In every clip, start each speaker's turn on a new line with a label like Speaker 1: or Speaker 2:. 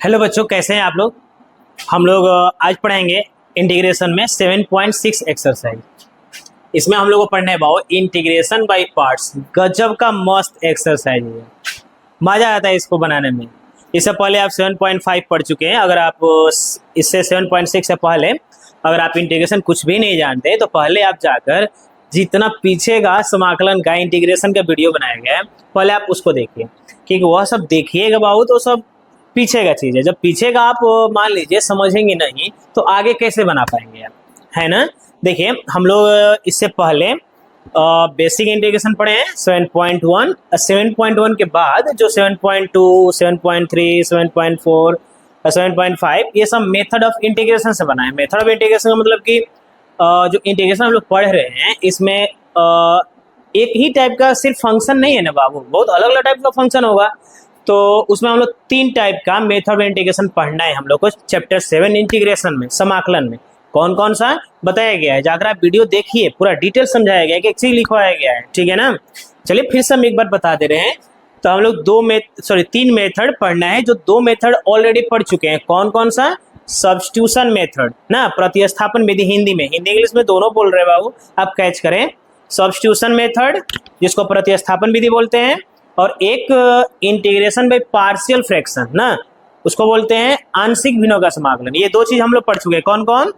Speaker 1: Hello बच्चों, कैसे हैं आप लोग। हम लोग आज पढ़ेंगे इंटीग्रेशन में 7.6 एक्सरसाइज। इसमें हम लोग को पढ़ने बाओ इंटीग्रेशन बाय पार्ट्स। गजब का मस्त एक्सरसाइज है, मजा आता है इसको बनाने में। इससे पहले आप 7.5 पढ़ चुके हैं। अगर आप इससे 7.6 से पहले अगर आप इंटीग्रेशन कुछ भी नहीं जानते तो पहले आप जाकर जितना पीछे का समाकलन का इंटीग्रेशन का वीडियो बनाया गया है पहले आप उसको देखिए, क्योंकि वह सब देखिएगा बाबू तो सब पीछे का चीज है। जब पीछे का आप मान लीजिए समझेंगे नहीं तो आगे कैसे बना पाएंगे आप, है ना। देखिए हम लोग इससे पहले बेसिक इंटीग्रेशन पढ़े हैं 7.1। 7.1 के बाद जो 7.2, 7.3, 7.4, 7.5 ये सब मेथड ऑफ इंटीग्रेशन से बना है। मेथड ऑफ इंटीग्रेशन का मतलब कि जो इंटीग्रेशन हम लोग पढ़ रहे हैं इसमें एक ही टाइप का सिर्फ फंक्शन नहीं है ना बाबू, बहुत अलग अलग टाइप का फंक्शन होगा। तो उसमें हम लोग 3 टाइप का मेथड ऑफ इंटीग्रेशन पढ़ना है हम लोग को चैप्टर 7 इंटीग्रेशन में, समाकलन में। कौन कौन सा बताया गया है, जाकर आप वीडियो देखिए, पूरा डिटेल समझाया गया है, एक चीज लिखवाया गया है, ठीक है ना। चलिए फिर से हम एक बार बता दे रहे हैं। तो हम लोग 3 मेथड पढ़ना है, जो 2 मेथड ऑलरेडी पढ़ चुके हैं। कौन कौन सा? सब्स्टिट्यूशन मेथड ना, प्रतिस्थापन विधि। हिंदी में, हिंदी इंग्लिश में दोनों बोल रहे बाबू, आप कैच करें। सब्स्टिट्यूशन मेथड जिसको प्रतिस्थापन विधि बोलते हैं, और एक इंटीग्रेशन बाय पार्शियल फ्रैक्शन ना, उसको बोलते हैं आंशिक भिन्नों का समाकलन। ये 2 चीज हम लोग पढ़ चुके हैं। कौन कौन?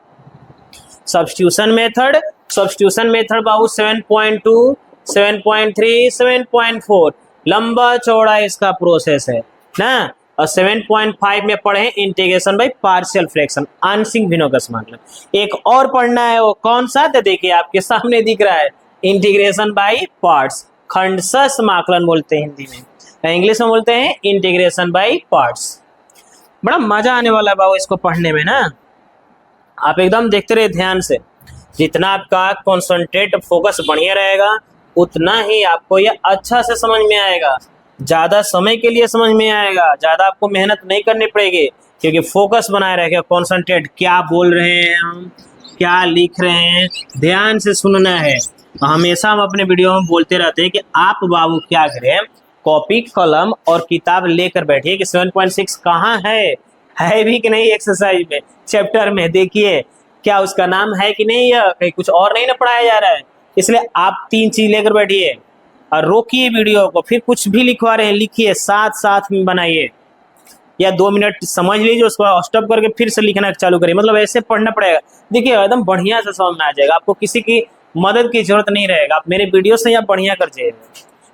Speaker 1: Substitution method. सब्स्टिट्यूशन मेथड बाबू 7.2, 7.3, 7.4 लंबा चौड़ा इसका प्रोसेस है ना। और 7.5 में पढ़े इंटीग्रेशन बाय पार्शियल फ्रैक्शन, आंशिक भिन्नों का समाकलन। एक और पढ़ना है, वो कौन सा? तो देखिए आपके सामने दिख रहा है, इंटीग्रेशन बाय पार्ट्स, खंडशः समाकलन बोलते हैं हिंदी में, इंग्लिश में बोलते हैं इंटीग्रेशन बाय पार्ट्स। बड़ा मजा आने वाला है बाबू इसको पढ़ने में ना। आप एकदम देखते रहे ध्यान से, जितना आपका कॉन्सेंट्रेट फोकस बढ़िया रहेगा उतना ही आपको ये अच्छा से समझ में आएगा, ज्यादा समय के लिए समझ में आएगा, ज्यादा आपको मेहनत नहीं करनी पड़ेगी, क्योंकि फोकस बनाए रहेगा, कॉन्सेंट्रेट, क्या बोल रहे हैं हम, क्या लिख रहे हैं, ध्यान से सुनना है। हमेशा हम अपने वीडियो में बोलते रहते हैं कि आप बाबू क्या करें, कॉपी कलम और किताब लेकर बैठिए कि 7.6 कहाँ है भी कि नहीं एक्सरसाइज में, चैप्टर में। देखिए क्या उसका नाम है कि नहीं, या कहीं कुछ और नहीं ना पढ़ाया जा रहा है। इसलिए आप 3 चीज लेकर बैठिए और रोकिए वीडियो को, फिर कुछ भी लिखवा रहे हैं लिखिए, साथ साथ में बनाइए, या 2 मिनट समझ लीजिए, उसको स्टॉप करके फिर से लिखना चालू करिए। मतलब ऐसे पढ़ना पड़ेगा। देखिए एकदम बढ़िया से समझ में आ जाएगा, आपको किसी की मदद की जरूरत नहीं रहेगा। आप मेरे वीडियो से आप बढ़िया कर जाइएगा,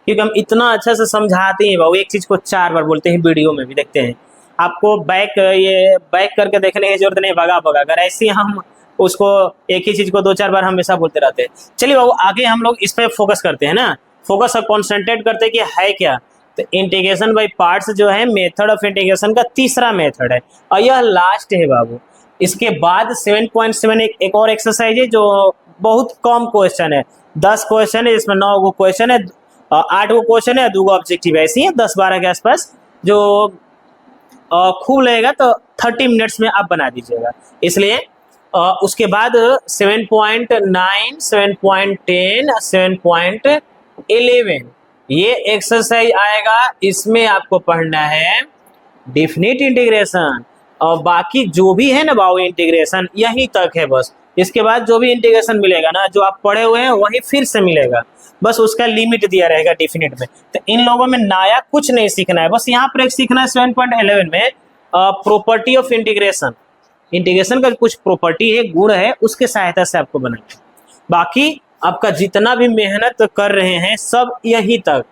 Speaker 1: क्योंकि हम इतना अच्छा से समझाते हैं बाबू, एक चीज को 4 बार बोलते हैं, वीडियो में भी देखते हैं। आपको बैक करके देखने की जरूरत नहीं, भगा अगर ऐसे हम उसको एक ही चीज को 2-4 बार हमेशा बोलते रहते हैं। चलिए बाबू आगे हम लोग इस पे फोकस करते हैं ना, फोकस और कॉन्सेंट्रेट करते हैं कि है क्या। तो इंटीग्रेशन बाय पार्ट्स जो है मेथड ऑफ इंटीग्रेशन का तीसरा मेथड है, और यह लास्ट है बाबू। इसके बाद 7.7 एक और एक्सरसाइज है जो बहुत कम क्वेश्चन है, 10 क्वेश्चन है, इसमें 9 गो क्वेश्चन है, 8 गो क्वेश्चन है, 2 गो ऑब्जेक्टिव है, ऐसी है 10-12 के आसपास, जो खूब लगेगा तो 30 मिनट्स में आप बना दीजिएगा। इसलिए उसके बाद 7.9, 7.10, 7.11 ये एक्सरसाइज आएगा। इसमें आपको पढ़ना है डेफिनेट इंटीग्रेशन, और बाकी जो भी है ना बाबू इंटीग्रेशन यहीं तक है बस। इसके बाद जो भी इंटीग्रेशन मिलेगा ना, जो आप पढ़े हुए हैं वही फिर से मिलेगा, बस उसका लिमिट दिया रहेगा डेफिनेट में। तो इन लोगों में नया कुछ नहीं सीखना है, बस यहाँ पर एक सीखना है 7.11 में प्रॉपर्टी ऑफ इंटीग्रेशन। इंटीग्रेशन का कुछ प्रॉपर्टी है, गुण है, उसके सहायता से आपको बनाना है। बाकी आपका जितना भी मेहनत कर रहे हैं सब यहीं तक,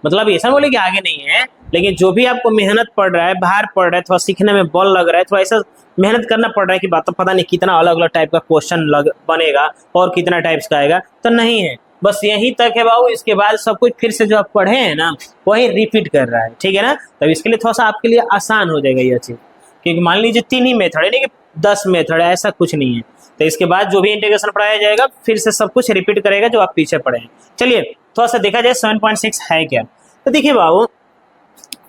Speaker 1: मतलब ऐसा बोले कि आगे नहीं है, लेकिन जो भी आपको मेहनत पड़ रहा है, बाहर पड़ रहा है, थोड़ा सीखने में बल लग रहा है, थोड़ा ऐसा मेहनत करना पड़ रहा है कि बात पता नहीं कितना अलग अलग टाइप का क्वेश्चन बनेगा और कितना टाइप्स का आएगा, तो नहीं है, बस यहीं तक है बाबू। इसके बाद सब कुछ फिर से जो आप पढ़े हैं ना वही रिपीट कर रहा है, ठीक है ना। तब इसके लिए थोड़ा सा आपके लिए आसान हो जाएगा यह चीज, क्योंकि मान लीजिए 3 ही मेथड है, नहीं कि 10 मेथड है, ऐसा कुछ नहीं है। तो इसके बाद जो भी इंटीग्रेशन पढ़ाया जाएगा फिर से सब कुछ रिपीट करेगा जो आप पीछे पढ़े हैं। चलिए थोड़ा सा देखा जाए 7.6 है क्या। तो देखिए बाबू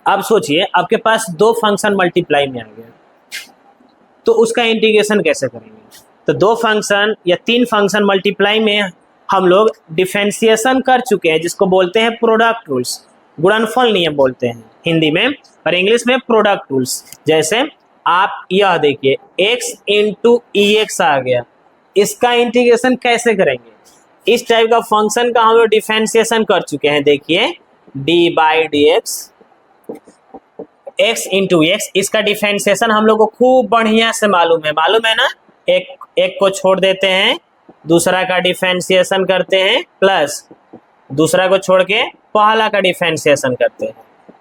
Speaker 1: आप सोचिए, आपके पास 2 फंक्शन मल्टीप्लाई में आ गया, तो उसका इंटीग्रेशन कैसे करेंगे। तो 2 फंक्शन या 3 फंक्शन मल्टीप्लाई में हम लोग डिफरेंशिएशन कर चुके हैं, जिसको बोलते हैं प्रोडक्ट रूल्स। गुणनफल नियम बोलते हैं हिंदी में, और इंग्लिश में प्रोडक्ट रूल्स। जैसे आप यह देखिए x इंटू ई एक्स आ गया, इसका इंटीग्रेशन कैसे करेंगे? इस टाइप का फंक्शन का हम लोग डिफरेंशिएशन कर चुके हैं। देखिए D by d x, x into x, इसका डिफरेंशिएशन हम लोग को खूब बढ़िया से मालूम है ना। एक को छोड़ देते हैं, दूसरा का डिफरेंशिएशन करते हैं, प्लस दूसरा को छोड़ के पहला का डिफरेंशिएशन करते हैं।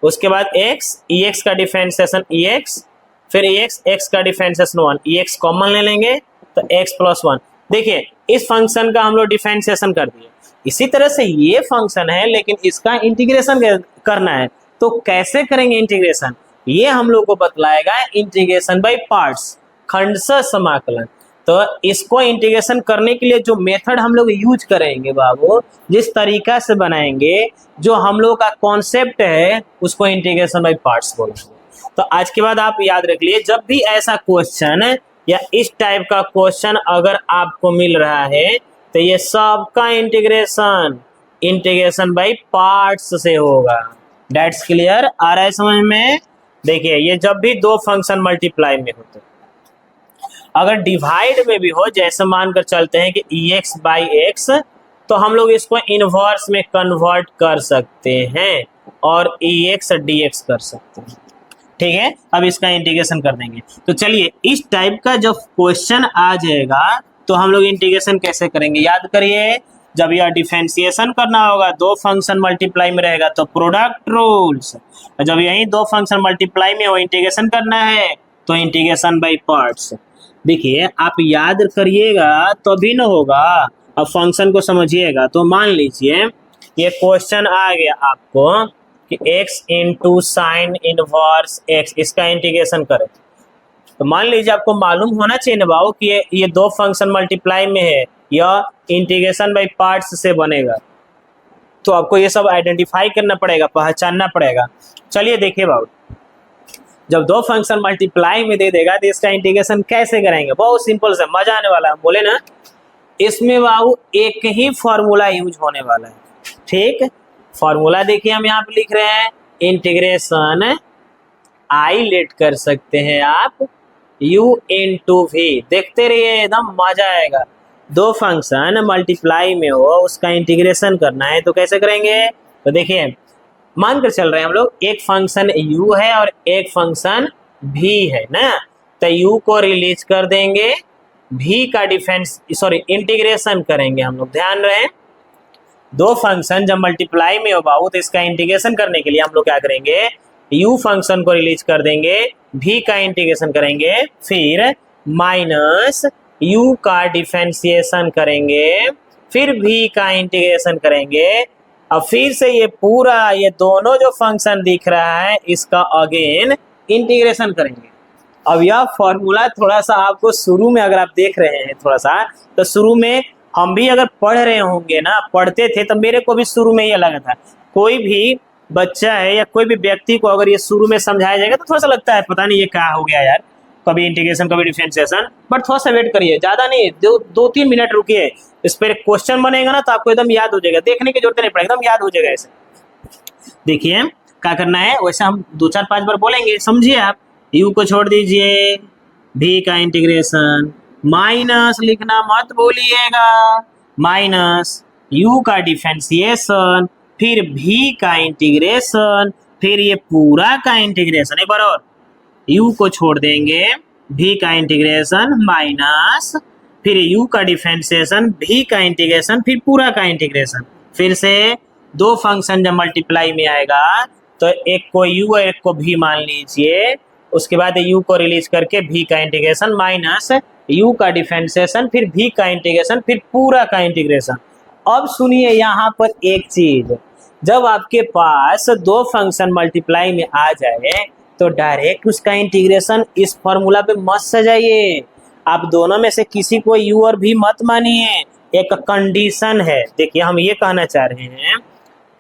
Speaker 1: उसके बाद एक्स, ई एक्स का डिफरेंशिएशन ई एक्स, फिर ई एक्स, एक्स का डिफरेंशिएशन 1, ई एक्स कॉमन ले लेंगे तो एक्स प्लस 1। देखिए इस फंक्शन का हम लोग डिफरेंशिएशन कर दिए। इसी तरह से ये फंक्शन है, लेकिन इसका इंटीग्रेशन करना है, तो कैसे करेंगे इंटीग्रेशन? ये हम लोग को बतलाएगा इंटीग्रेशन बाय पार्ट्स, खंडशः समाकलन। तो इसको इंटीग्रेशन करने के लिए जो मेथड हम लोग यूज करेंगे बाबू, जिस तरीका से बनाएंगे, जो हम लोग का कॉन्सेप्ट है, उसको इंटीग्रेशन बाय पार्ट्स बोलेंगे। तो आज के बाद आप याद रख लिए, जब भी ऐसा क्वेश्चन या इस टाइप का क्वेश्चन अगर आपको मिल रहा है, तो ये सबका इंटीग्रेशन बाय पार्ट्स से होगा। That's clear? आ रहा है समझ में? देखिए ये जब भी दो फंक्शन मल्टीप्लाई में होते, अगर डिवाइड में भी हो, जैसे मानकर चलते हैं कि ई एक्स बाई एक्स, तो हम लोग इसको इनवर्स में कन्वर्ट कर सकते हैं और ई एक्स डी एक्स कर सकते हैं। ठीक है, अब इसका इंटीग्रेशन कर देंगे। तो चलिए इस टाइप का जब क्वेश्चन आ जाएगा तो हम लोग इंटीग्रेशन कैसे करेंगे, याद करिए। जब यह डिफरेंशिएशन करना होगा, दो फंक्शन मल्टीप्लाई में रहेगा तो प्रोडक्ट रूल्स। जब यही दो फंक्शन मल्टीप्लाई में वो इंटीग्रेशन करना है तो इंटीग्रेशन बाय पार्ट्स। देखिए आप याद करिएगा तभी न होगा। अब फंक्शन को समझिएगा। तो मान लीजिए ये क्वेश्चन आ गया आपको कि x into sine inverse x, इसका इंटीग्रेशन करें। तो मान लीजिए आपको मालूम होना चाहिए ना बाबू कि ये दो फंक्शन मल्टीप्लाई में है, या इंटीग्रेशन बाय पार्ट्स से बनेगा। तो आपको ये सब आइडेंटिफाई करना पड़ेगा, पहचानना पड़ेगा। चलिए देखिए बाबू, जब दो फंक्शन मल्टीप्लाई में दे देगा तो इसका इंटीग्रेशन कैसे करेंगे? बहुत सिंपल से, मजा आने वाला है। बोले ना, इसमें बाबू एक ही फॉर्मूला यूज होने वाला है। ठीक, फॉर्मूला देखिए हम यहाँ पे लिख रहे हैं, इंटीग्रेशन आई लेट कर सकते हैं आप u इंटू वी। देखते रहिए, एकदम मजा आएगा। दो फंक्शन मल्टीप्लाई में हो, उसका इंटीग्रेशन करना है तो कैसे करेंगे? तो देखिए मान कर चल रहे हैं हम लोग, एक फंक्शन u है और एक फंक्शन v है ना। तो u को रिलीज कर देंगे, v का इंटीग्रेशन करेंगे हम लोग। ध्यान रहे, दो फंक्शन जब मल्टीप्लाई में हो बाबू, तो इसका इंटीग्रेशन करने के लिए हम लोग क्या करेंगे? u फंक्शन को रिलीज कर देंगे, v का इंटीग्रेशन करेंगे, फिर माइनस u का डिफरेंशिएशन करेंगे, फिर v का इंटीग्रेशन करेंगे। अब फिर से ये पूरा, ये दोनों जो फंक्शन दिख रहा है, इसका अगेन इंटीग्रेशन करेंगे। अब यह फॉर्मूला थोड़ा सा आपको शुरू में अगर आप देख रहे हैं थोड़ा सा, तो शुरू में हम भी अगर पढ़ रहे होंगे ना, पढ़ते थे, तो मेरे को भी शुरू में ये लगा था। कोई भी बच्चा है या कोई भी व्यक्ति को अगर ये शुरू में समझाया जाएगा तो थोड़ा सा लगता है पता नहीं ये क्या हो गया यार, कभी इंटीग्रेशन कभी डिफरेंशिएशन। बट थोड़ा सा वेट करिए, ज़्यादा नहीं, 2-3 मिनट रुकिए, इस पर क्वेश्चन बनेगा ना तो आपको एकदम याद हो जाएगा, देखने की जरूरत नहीं पड़ेगी, एकदम याद हो जाएगा ऐसे। देखिए क्या करना है, वैसे हम 2-4-5 बार बोलेंगे, समझिए आप। u को छोड़ दीजिए, v का इंटीग्रेशन, माइनस लिखना मत भूलिएगा, माइनस u का डिफरेंशिएशन, फिर v का इंटीग्रेशन, फिर ये पूरा का इंटीग्रेशन। एक बार और, u को छोड़ देंगे, v का इंटीग्रेशन, माइनस फिर u का डिफरेंशिएशन, v का इंटीग्रेशन, फिर पूरा का इंटीग्रेशन। फिर से दो फंक्शन जब मल्टीप्लाई में आएगा तो एक को u और एक को v मान लीजिए, उसके बाद u को रिलीज करके v का इंटीग्रेशन, माइनस u का डिफरेंशिएशन, फिर v का इंटीग्रेशन, फिर पूरा का इंटीग्रेशन। अब सुनिए यहाँ पर एक चीज, जब आपके पास दो फंक्शन मल्टीप्लाई में आ जाए तो डायरेक्ट उसका इंटीग्रेशन इस फॉर्मूला पे मत सजाइए। आप दोनों में से किसी को u और v मत मानिए, एक कंडीशन है। देखिए हम ये कहना चाह रहे हैं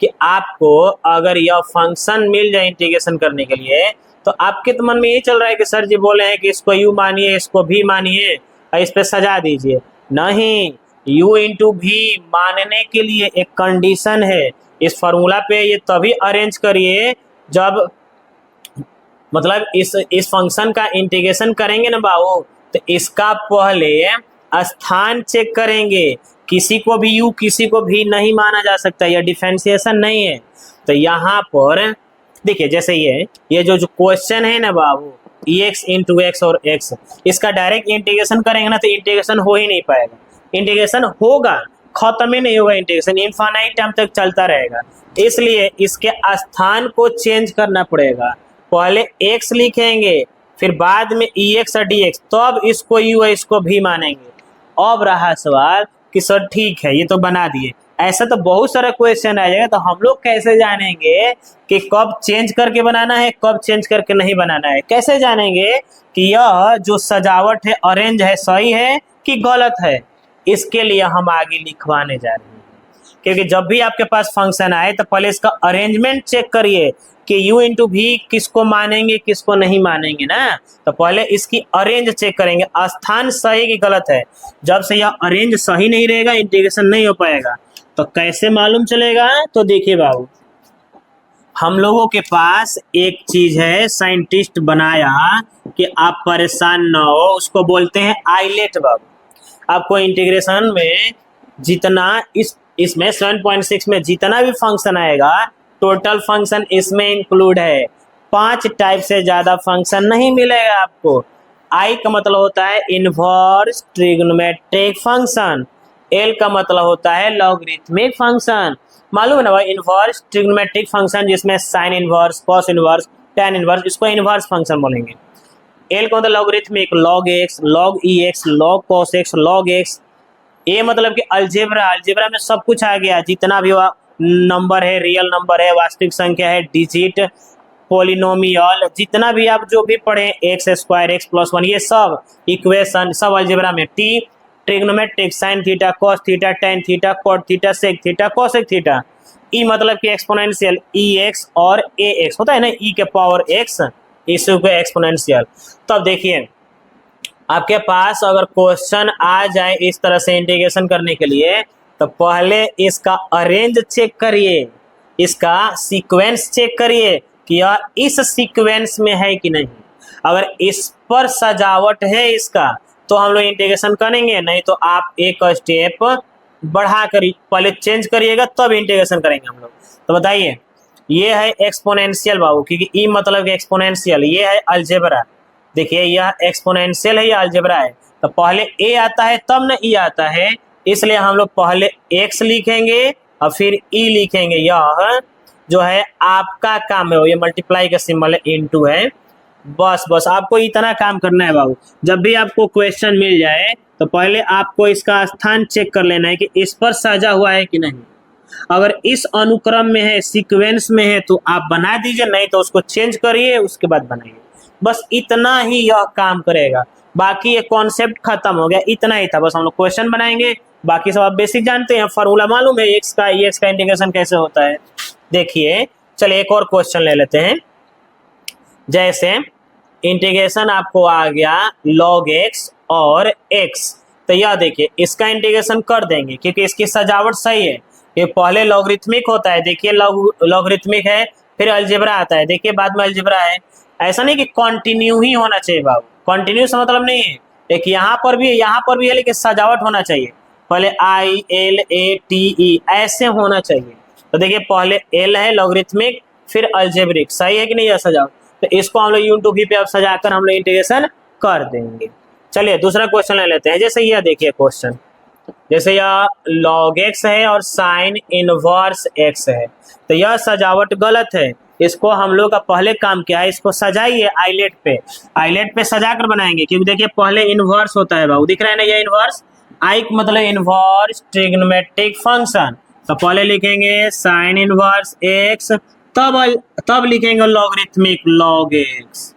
Speaker 1: कि आपको अगर यह फंक्शन मिल जाए इंटीग्रेशन करने के लिए, तो आपके तो मन में ये चल रहा है कि सर जी बोले हैं कि इसको u मानिए, इसको v मानिए और इस पे सजा दीजिए। नहीं, u इंटू v मानने के लिए एक कंडीशन है, इस फार्मूला पे ये तभी अरेंज करिए जब मतलब इस फंक्शन का इंटीग्रेशन करेंगे ना बाबू, तो इसका पहले स्थान चेक करेंगे। किसी को भी यू किसी को भी नहीं माना जा सकता, यह डिफरेंशिएशन नहीं है। तो यहाँ पर देखिए जैसे ये जो क्वेश्चन है ना बाबू, एक्स इंटू एक्स और एक्स, इसका डायरेक्ट इंटीग्रेशन करेंगे ना तो इंटीग्रेशन हो ही नहीं पाएगा। इंटीग्रेशन होगा, खत्म ही नहीं होगा, इंटीग्रेशन इनफाइनाइट टाइम तक चलता रहेगा। इसलिए इसके स्थान को चेंज करना पड़ेगा। पहले x लिखेंगे, फिर बाद में ex और dx, तब इसको u और इसको भी मानेंगे। अब रहा सवाल कि सर ठीक है ये तो बना दिए, ऐसा तो बहुत सारा क्वेश्चन आ जाएगा, तो हम लोग कैसे जानेंगे कि कब चेंज करके बनाना है, कब चेंज करके नहीं बनाना है? कैसे जानेंगे कि यह जो सजावट है, अरेंज है, सही है कि गलत है? इसके लिए हम आगे लिखवाने जा रहे हैं। क्योंकि जब भी आपके पास फंक्शन आए तो पहले इसका अरेंजमेंट चेक करिए कि u इंटू भी किसको मानेंगे किसको नहीं मानेंगे ना। तो पहले इसकी अरेंज चेक करेंगे, स्थान सही कि गलत है। जब से यह अरेंज सही नहीं रहेगा इंटीग्रेशन नहीं हो पाएगा। तो कैसे मालूम चलेगा? तो देखिए बाबू, हम लोगों के पास एक चीज है, साइंटिस्ट बनाया कि आप परेशान ना हो, उसको बोलते हैं आइलेट बाबू। आपको इंटीग्रेशन में जितना इसमें 7.6 में जितना भी फंक्शन आएगा, टोटल फंक्शन इसमें इंक्लूड है। 5 टाइप से ज्यादा फंक्शन नहीं मिलेगा आपको। आई का मतलब होता है इनवर्स ट्रिग्नोमेट्रिक फंक्शन, एल का मतलब होता है लॉगरिथमिक फंक्शन। मालूम है ना भाई, इनवर्स ट्रिग्नोमेट्रिक फंक्शन जिसमें sine inverse, cos inverse, tan inverse, इसको इनवर्स फंक्शन बोलेंगे। एल का मतलब logarithmic, log x, log ex, log cos x, log x। ये मतलब कि अलजेब्रा में सब कुछ आ गया, जितना भी नंबर है, रियल नंबर है, वास्तविक संख्या है, डिजिट, पोलिनोमियल, जितना भी आप जो भी पढ़े, एक्स स्क्वायर, एक्स प्लस 1, ये सब इक्वेशन सब अलजेब्रा में। T trigonometric, sine theta, cos theta, tan theta, cot theta, sec theta, cosec theta. E मतलब कि एक्सपोनेंशियल, ई एक्स और ए एक्स होता है ना, ई के पावर एक्स, इसी को एक्सपोनेंशियल। तब देखिए आपके पास अगर क्वेश्चन आ जाए इस तरह से इंटीग्रेशन करने के लिए, तो पहले इसका अरेंज चेक करिए, इसका सीक्वेंस चेक करिए कि यह इस सीक्वेंस में है कि नहीं। अगर इस पर सजावट है इसका तो हम लोग इंटीग्रेशन करेंगे, नहीं तो आप एक स्टेप बढ़ा कर पहले चेंज करिएगा तब इंटीग्रेशन करेंगे हम लोग। तो बताइए, ये है एक्सपोनेंशियल बाबू, क्योंकि ई मतलब कि एक्सपोनेंशियल, ये है अलजेब्रा। देखिए यह एक्सपोनेंशियल है या अलजेब्रा है, तो पहले ए आता है तब न ई आता है, इसलिए हम लोग पहले एक्स लिखेंगे और फिर ई लिखेंगे। यह जो है आपका काम है, ये मल्टीप्लाई का सिंबल है, इनटू है। बस आपको इतना काम करना है बाबू। जब भी आपको क्वेश्चन मिल जाए तो पहले आपको इसका स्थान चेक कर लेना है कि इस पर सजा हुआ है कि नहीं। अगर इस अनुक्रम में है, सीक्वेंस में है, तो आप बना दीजिए, नहीं तो उसको चेंज करिए उसके बाद बनाइए। बस इतना ही यह काम करेगा, बाकी ये कॉन्सेप्ट खत्म हो गया। इतना ही था, बस हम लोग क्वेश्चन बनाएंगे, बाकी सब आप बेसिक जानते हैं। फॉर्मूला मालूम है एक्स का, एक्स का इंटीग्रेशन कैसे होता है। देखिए चलिए एक और क्वेश्चन ले लेते हैं। जैसे इंटीग्रेशन आपको आ गया log x और x, तो यह देखिए इसका इंटीग्रेशन कर देंगे क्योंकि इसकी सजावट सही है। ये पहले लॉगरिथमिक होता है, देखिए लॉगरिथमिक है, फिर अलजेब्रा आता है, देखिए बाद में अलजेब्रा है। ऐसा नहीं कि कंटिन्यू ही होना चाहिए बाबू, कंटिन्यू से मतलब नहीं है। एक यहाँ पर भी है, लेकिन सजावट होना चाहिए। पहले I L A T E ऐसे होना चाहिए। तो देखिए पहले एल है लॉगरिथमिक, फिर अलजेब्रिक, सही है कि नहीं यह सजावट। तो इसको हम लोग यूनिट भी पे अब सजाकर हम लोग इंटीग्रेशन कर देंगे। चलिए दूसरा क्वेश्चन ले लेते हैं। जैसे यह देखिए क्वेश्चन, जैसे यह log x है और साइन इनवर्स x है, तो यह सजावट गलत है। इसको हम लोग का पहले काम क्या है, इसको सजाइए आइलेट पे सजा कर बनाएंगे। क्योंकि देखिए पहले इनवर्स होता है बाबू, दिख रहा है ना ये इनवर्स, आई मतलब इनवर्स ट्रिग्नोमेट्रिक फंक्शन। तो पहले लिखेंगे साइन इनवर्स x, तब लिखेंगे लॉगरिथमिक log x।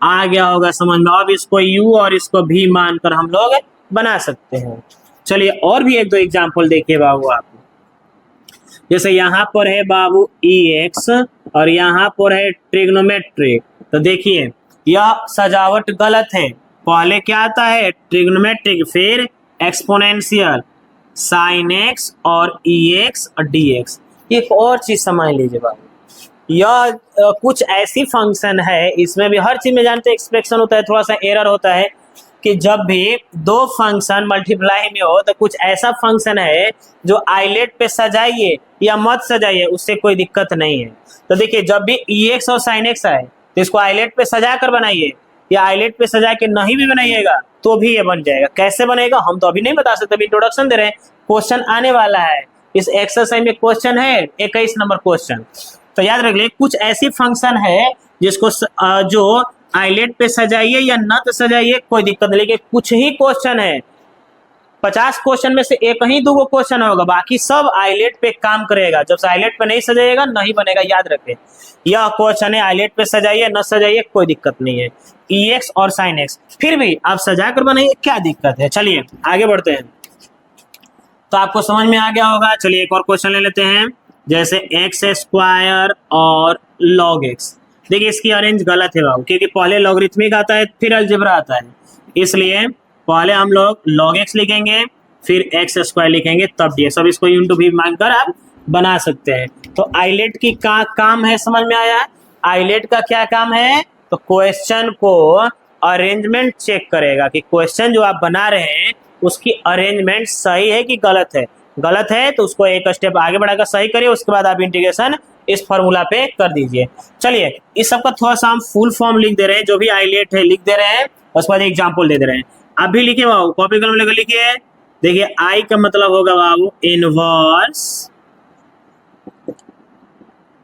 Speaker 1: आ गया होगा समझ में। अब इसको u और इसको v मानकर हम लोग बना सकते हैं। चलिए और भी एक दो एग्जांपल देखिए बाबू आप। जैसे यहाँ पर है बाबू ex और यहाँ पर है ट्रिग्नोमेट्रिक, तो देखिए यह सजावट गलत है। पहले क्या आता है ट्रिग्नोमेट्रिक, फिर एक्सपोनेंशियल, साइन x और ex और dx। एक और चीज समझ लीजिए बाबू, यह कुछ ऐसी फंक्शन है, इसमें भी हर चीज में जानते हैं एक्सप्रेशन होता है, थोड़ा सा एरर होता है कि जब भी दो फंक्शन मल्टीप्लाई में हो तो कुछ ऐसा फंक्शन है जो आइलेट पे सजाइए या मत सजाइए उससे कोई दिक्कत नहीं है। तो देखिए जब भी EX और sin x आए तो इसको आइलेट पे सजा कर बनाइए या आइलेट पे सजा के नहीं भी बनाइएगा तो भी ये बन जाएगा। कैसे बनेगा हम तो अभी नहीं बता सकते, अभी इंट्रोडक्शन दे रहे हैं, क्वेश्चन आने वाला है। इस एक्सरसाइज में क्वेश्चन है 21 नंबर क्वेश्चन। तो याद रख ले कुछ ऐसी फंक्शन है जिसको जो आइलेट पे सजाइए या नत सजाइए कोई दिक्कत नहीं, लेकिन कुछ ही क्वेश्चन है, 50 क्वेश्चन में से एक ही दो क्वेश्चन होगा, बाकी सब आइलेट पे काम करेगा। जब से आइलेट पे नहीं सजाइएगा नहीं बनेगा, याद रखें। यह क्वेश्चन है आइलेट पे सजाइए न सजाइए कोई दिक्कत नहीं है, EX और sin x फिर भी आप सजा कर बनाइए, क्या दिक्कत है। चलिए आगे बढ़ते हैं। तो आपको समझ में आ गया होगा। चलिए एक और क्वेश्चन ले लेते हैं, जैसे x² और log x। देखिए इसकी अरेंज गलत है बाबू, क्योंकि पहले लॉगरिथमिक आता है फिर अलजेब्रा आता है, इसलिए पहले हम लोग log x लिखेंगे फिर x² लिखेंगे तब dx। अब इसको यूं टू भी मांगकर आप बना सकते हैं। तो आइलेट की का काम है, समझ में आया। आइलेट का क्या काम है, तो क्वेश्चन को अरेंजमेंट चेक करेगा कि क्वेश्चन जो आप बना रहे हैं उसकी अरेंजमेंट सही है कि गलत है। गलत है तो उसको एक स्टेप आगे बढ़ाकर सही करिए, उसके बाद आप इंटीग्रेशन इस फॉर्मूला पे कर दीजिए। चलिए इस सब का थोड़ा सा हम फुल फॉर्म लिख दे रहे हैं, जो भी आइलेट है लिख दे रहे हैं, उसके बाद एग्जाम्पल दे रहे हैं। आप भी लिखिए बाबू, कॉपी कलम लेकर लिखिए। देखिए आई का मतलब होगा बाबू इनवर्स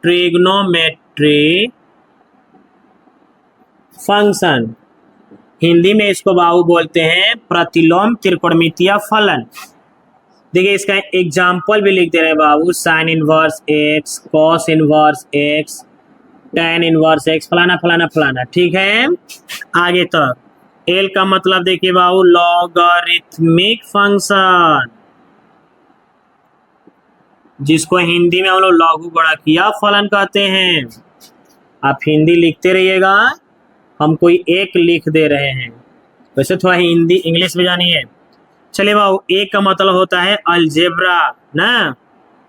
Speaker 1: ट्रिग्नोमेट्री फंक्शन, हिंदी में इसको बाबू बोलते हैं प्रतिलोम त्रिकोणमितीय फलन। देखिए इसका एग्जाम्पल भी लिख दे रहे हैं बाबू, sine inverse x, cos inverse x, tan inverse x, फलाना फलाना फलाना। ठीक है आगे तक। एल का मतलब देखिए बाबू लॉगरिथमिक फंक्शन, जिसको हिंदी में हम लोग लघु गुणकीय फलन कहते हैं। आप हिंदी लिखते रहिएगा, हम कोई एक लिख दे रहे हैं, वैसे थोड़ा हिंदी इंग्लिश में जानिए। चलिए बाबू ए का मतलब होता है अलजेब्रा ना,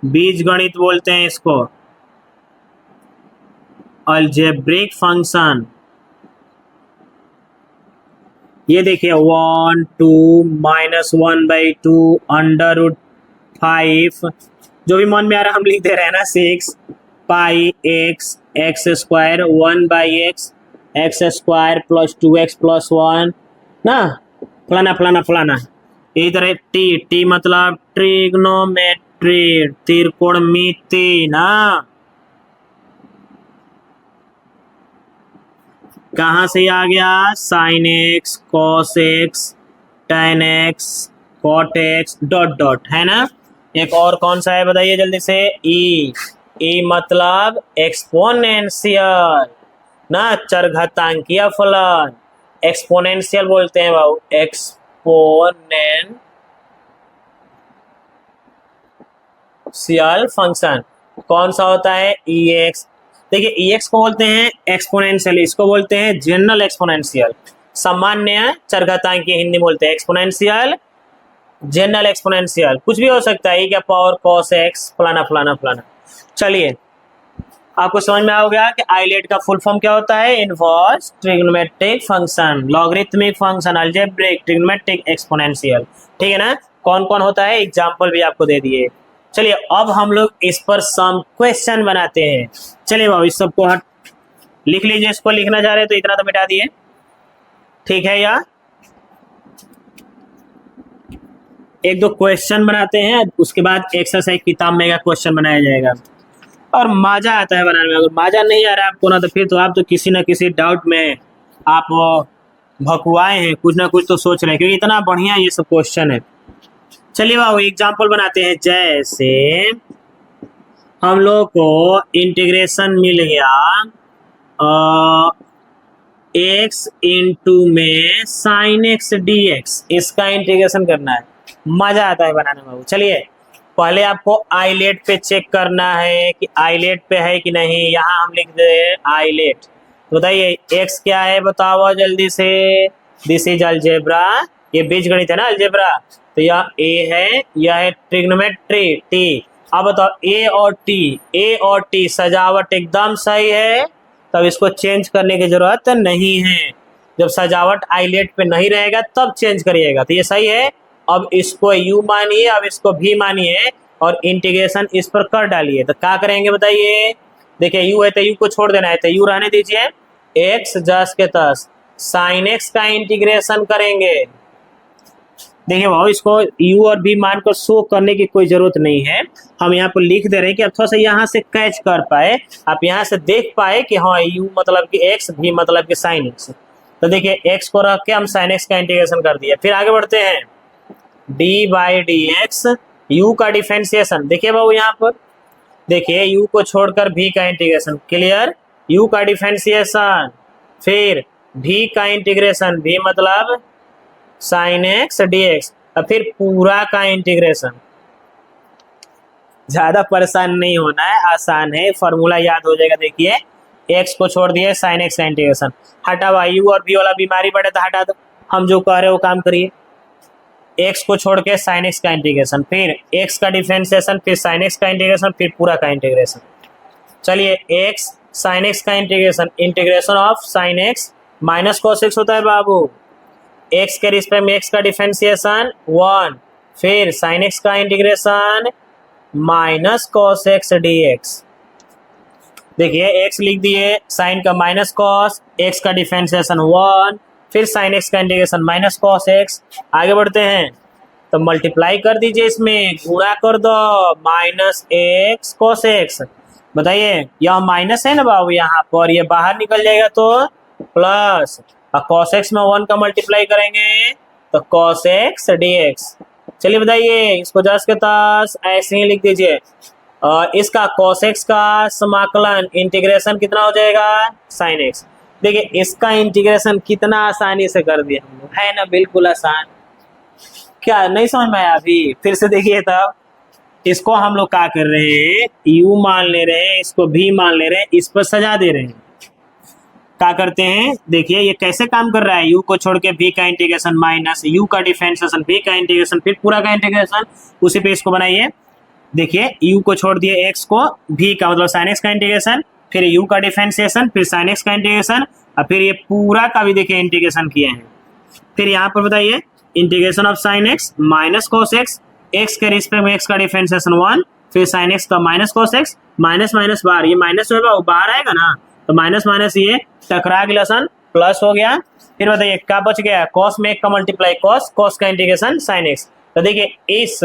Speaker 1: बीज गणित बोलते हैं इसको, अलजेब्रिक फंक्शन। ये देखिए 1 2 -1/2 √5, जो भी मन में आ रहा हम लिख दे रहे हैं ना, 6 पाई x x² 1/x x² + 2x + 1 ना, फलाना फलाना फलाना। इधर है टी मतलब ट्रिग्नोमेट्री त्रिकोणमिति ना, कहाँ से आ गया, sin x cos x tan x cot x dot dot है ना। एक और कौन सा है बताइए जल्दी से, ई मतलब एक्सपोनेंशियल ना, चरघातांकीय फलन, एक्सपोनेंशियल बोलते हैं बाबू, एक्सपोनेंशियल फंक्शन। कौन सा होता है, EX। देखिए EX को बोलते हैं एक्सपोनेंशियल, इसको बोलते हैं जनरल एक्सपोनेंशियल। सामान्य चरघातांकीय हिंदी बोलते हैं एक्सपोनेंशियल, जनरल एक्सपोनेंशियल कुछ भी हो सकता है, क्या पावर cos x फलाना फलाना फलाना। चलिए आपको समझ में आ गया कि आइलेट का फुल फॉर्म क्या होता है, inverse trigonometric function, logarithmic function, algebraic, trigonometric, exponential. ठीक है ना। कौन कौन होता है एग्जाम्पल भी आपको दे दिए। चलिए अब हम लोग इस पर सम क्वेश्चन बनाते हैं। चलिए बाबू इस सबको हट लिख लीजिए, इसको लिखना चाह रहे तो इतना तो मिटा दिए, ठीक है। या एक दो क्वेश्चन बनाते हैं, उसके बाद एक्सरसाइज किताब में का क्वेश्चन बनाया जाएगा, और मजा आता है बनाने में। अगर मजा नहीं आ रहा है आपको ना, तो फिर तो आप तो किसी ना किसी डाउट में आप भकुआए हैं, कुछ ना कुछ तो सोच रहे हैं, क्योंकि इतना बढ़िया ये सब क्वेश्चन है। चलिए बाबू एग्जाम्पल बनाते हैं। जैसे हम लोग को इंटीग्रेशन मिल गया x इंटू में sin x dx, इसका इंटीग्रेशन करना है, मजा आता है बनाने में। चलिए पहले आपको आइलेट पे चेक करना है कि आइलेट पे है कि नहीं। यहाँ हम लिख दे आइलेट। बताइए x क्या है बताओ जल्दी से, दिस इज अलजेब्रा, ये बीजगणित है ना अलजेब्रा, तो यह a है, यह है ट्रिग्नोमेट्री t, अब बताओ ए और टी सजावट एकदम सही है, तब इसको चेंज करने की जरूरत नहीं है। जब सजावट आइलेट पे नहीं रहेगा तब चेंज करिएगा, तो ये सही है। अब इसको यू मानिए, अब इसको भी मानिए और इंटीग्रेशन इस पर कर डालिए, तो क्या करेंगे बताइए। देखिए यू है तो यू को छोड़ देना है, तो यू रहने दीजिए, एक्स जस के तस साइन एक्स का इंटीग्रेशन करेंगे। देखिए भाव इसको u और v मान कर शो करने की कोई जरूरत नहीं है, हम यहाँ पर लिख दे रहे हैं कि अब थोड़ा सा यहाँ से कैच कर पाए, आप यहाँ से देख पाए कि हाँ u मतलब कि x, v मतलब कि साइन एक्स। तो देखिए x को रख के हम साइन एक्स का इंटीग्रेशन कर दिया। फिर आगे बढ़ते हैं, D by d x, you का डिफरेंशिएशन। देखिए बाबू यहाँ पर देखिए u को छोड़कर v का इंटीग्रेशन, क्लियर, u का डिफरेंशिएशन, फिर v का इंटीग्रेशन, v मतलब साइन एक्स डी एक्स, और फिर पूरा का इंटीग्रेशन। ज्यादा परेशान नहीं होना है, आसान है, फॉर्मूला याद हो जाएगा। देखिए एक्स को छोड़ दिए, साइन एक्स का इंटीग्रेशन, हटा भाई यू और बी वाला बीमारी पड़े तो हटा दो, हम जो कह रहे हैं वो काम करिए। एक्स को छोड़ के साइन एक्स का इंटीग्रेशन, फिर एक्स का डिफरेंशिएशन, फिर साइन एक्स का इंटीग्रेशन, फिर पूरा का इंटीग्रेशन। चलिए एक्स साइन एक्स का integration, integration of sine x minus cos x होता है बाबू, एक्स के रिस्पेक्ट में एक्स का डिफरेंशिएशन 1, फिर साइन एक्स का integration minus cos x d x. देखिए एक्स लिख दिए, साइन का माइनस कॉस, एक्स का डिफरेंशिएशन 1, फिर साइन एक्स का इंटीग्रेशन माइनस कॉस एक्स। आगे बढ़ते हैं, तो मल्टीप्लाई कर दीजिए, इसमें गुणा कर दो, माइनस एक्स कॉस एक्स। बताइए यह माइनस है ना बाबू यहाँ पर, ये बाहर निकल जाएगा तो प्लस, और cos x में 1 का मल्टीप्लाई करेंगे तो cos x dx। चलिए बताइए इसको जस के तस ऐसे ही लिख दीजिए, और इसका cos x का समाकलन इंटीग्रेशन कितना हो जाएगा, sin x। देखिए इसका इंटीग्रेशन कितना आसानी से कर दिया हम लोग, है ना, बिल्कुल आसान। क्या नहीं समझ में आया अभी, फिर से देखिए तब। इसको हम लोग क्या कर रहे हैं, u मान ले रहे हैं, इसको v मान ले रहे हैं, इस पर सजा दे रहे हैं। क्या करते हैं देखिए ये कैसे काम कर रहा है, u को छोड़ के v का इंटीग्रेशन माइनस u का डिफरेंशिएशन, v का इंटीग्रेशन, फिर पूरा का इंटीग्रेशन, उसी पे इसको बनाइए। देखिए u को छोड़ दिए, x को v का मतलब sin x का इंटीग्रेशन, फिर u का डिफरेंशिएशन, फिर sin x का इंटीग्रेशन, और फिर ये पूरा का भी देखिए इंटीग्रेशन किए हैं। फिर यहाँ पर बताइए integration of sin x minus cos x, x के रिस्पेक्ट में x का डिफरेंशिएशन 1, फिर sin x का minus cos x, minus minus बाहर, ये माइनस जो है वो बाहर आएगा ना, तो माइनस माइनस ये टकरा गया सन, प्लस हो गया। फिर बताइए क्या बच गया, cos में एक का मल्टीप्लाई cos, cos का इंटीग्रेशन sin x। तो देखिए इस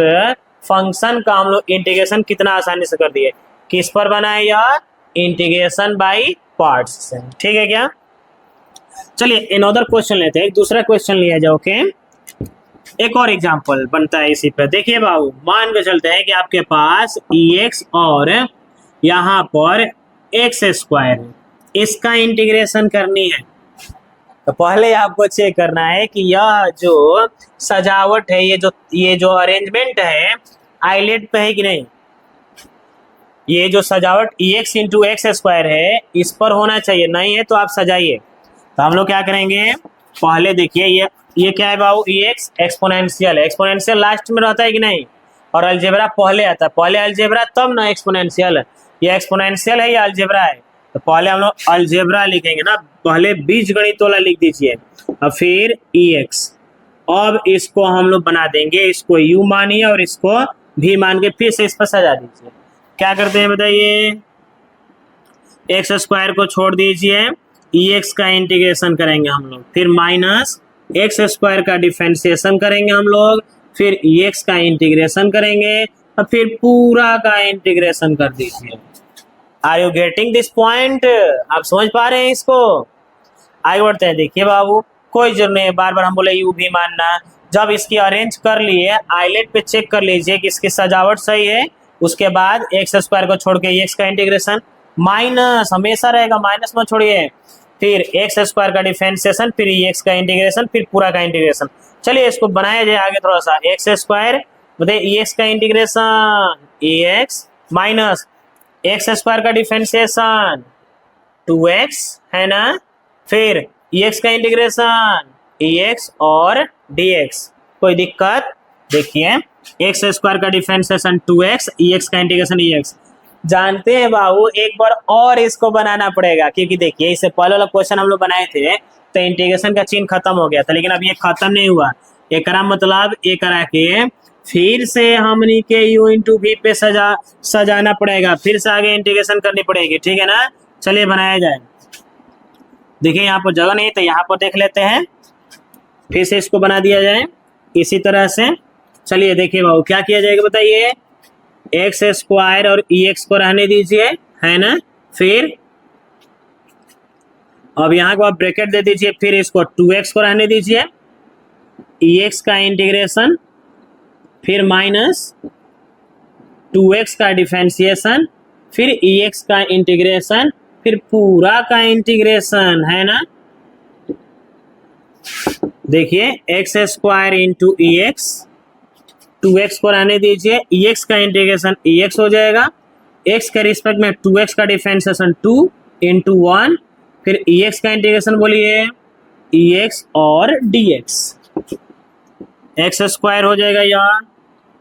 Speaker 1: फंक्शन का हम लोग इंटीग्रेशन कितना आसानी से कर दिए, किस पर बनाए यार, इंटीग्रेशन बाय पार्ट्स से, ठीक है क्या। चलिए अनदर क्वेश्चन लेते हैं, एक दूसरा क्वेश्चन लिया जाओ। ओके एक और एग्जांपल बनता है इसी पे। देखिए बाबू मान के चलते हैं कि आपके पास ex और यहाँ पर एक्स स्क्वायर है, इसका इंटीग्रेशन करनी है। तो पहले आपको चेक करना है कि यह जो सजावट है, ये जो अरेंजमेंट है आइलेट पे है कि नहीं। ये जो सजावट एक्स इंटू एक्स स्क्वायर है इस पर होना चाहिए, नहीं है तो आप सजाइए। तो हम लोग क्या करेंगे, पहले देखिए ये क्या है बाबू, एक्स एक्सपोनेंशियल है, एक्सपोनेंशियल लास्ट में रहता है कि नहीं, और अलजेब्रा पहले आता है, पहले अलजेब्रा तब ना एक्सपोनेंशियल। ये एक्सपोनेंशियल है या अलजेब्रा है, तो पहले हम लोग अलजेब्रा लिखेंगे ना, पहले बीजगणित वाला लिख दीजिए, और फिर एक्स। अब इसको हम लोग बना देंगे, इसको यू मानिए और इसको भी मान के फिर से इस पर सजा दीजिए। क्या करते हैं बताइए, एक्स स्क्वायर को छोड़ दीजिए, एक्स का इंटीग्रेशन करेंगे हम लोग, फिर माइनस एक्स स्क्वायर का डिफरेंशिएशन करेंगे हम लोग, फिर एक्स का इंटीग्रेशन करेंगे, और फिर पूरा का इंटीग्रेशन कर दीजिए। Are you getting this point, आप समझ पा रहे हैं इसको। आगे बढ़ते हैं, देखिए बाबू कोई जरूरत नहीं बार बार हम बोले यू भी मानना। जब इसकी अरेंज कर लिए आइलेट पे चेक कर लीजिए कि इसकी सजावट सही है, उसके बाद एक्स स्क्वायर को छोड़ के एक्स का इंटीग्रेशन, माइनस हमेशा रहेगा, माइनस मत छोड़िए, फिर एक्स स्क्वायर का डिफरेंशिएशन, फिर एक्स का इंटीग्रेशन, फिर पूरा का इंटीग्रेशन। चलिए इसको बनाया जाए आगे थोड़ा सा, एक्स स्क्वायर बताइए एक्स का integration x minus x square का डिफरेंशिएशन 2x है ना, फिर एक्स का इंटीग्रेशन एक्स और dx। कोई दिक्कत, देखिए एक्स स्क्वायर का डिफरेंशिएशन 2x, एक्स का इंटीग्रेशन एक्स। जानते हैं बाबू, एक बार और इसको बनाना पड़ेगा, क्योंकि देखिए इससे पहले वाला क्वेश्चन हम लोग बनाए थे तो इंटीग्रेशन का चिन्ह खत्म हो गया था, लेकिन अब ये खत्म नहीं हुआ। एकरा मतलब एक करा के फिर से हमनी के u इंटू वी पे सजाना पड़ेगा, फिर से आगे इंटीग्रेशन करनी पड़ेगी, ठीक है ना। चलिए बनाया जाए। देखिए यहाँ पर जगह नहीं तो यहाँ पर देख लेते हैं, फिर से इसको बना दिया जाए इसी तरह से। चलिए देखिए बाबू क्या किया जाएगा बताइए। एक्स स्क्वायर और एक्स को रहने दीजिए, है ना। फिर अब यहाँ को आप ब्रैकेट दे दीजिए, फिर इसको 2x को रहने दीजिए, एक्स का इंटीग्रेशन, फिर माइनस 2x का डिफरेंशिएशन, फिर एक्स का इंटीग्रेशन, फिर पूरा का इंटीग्रेशन, है ना। देखिए x square into x, 2x को रहने दीजिए, एक्स का इंटीग्रेशन एक्स हो जाएगा, एक्स के रिस्पेक्ट में 2x का डिफरेंशिएशन 2 इंटू 1, फिर एक्स का इंटीग्रेशन बोलिए एक्स और dx, एक्स स्क्वायर हो जाएगा यहाँ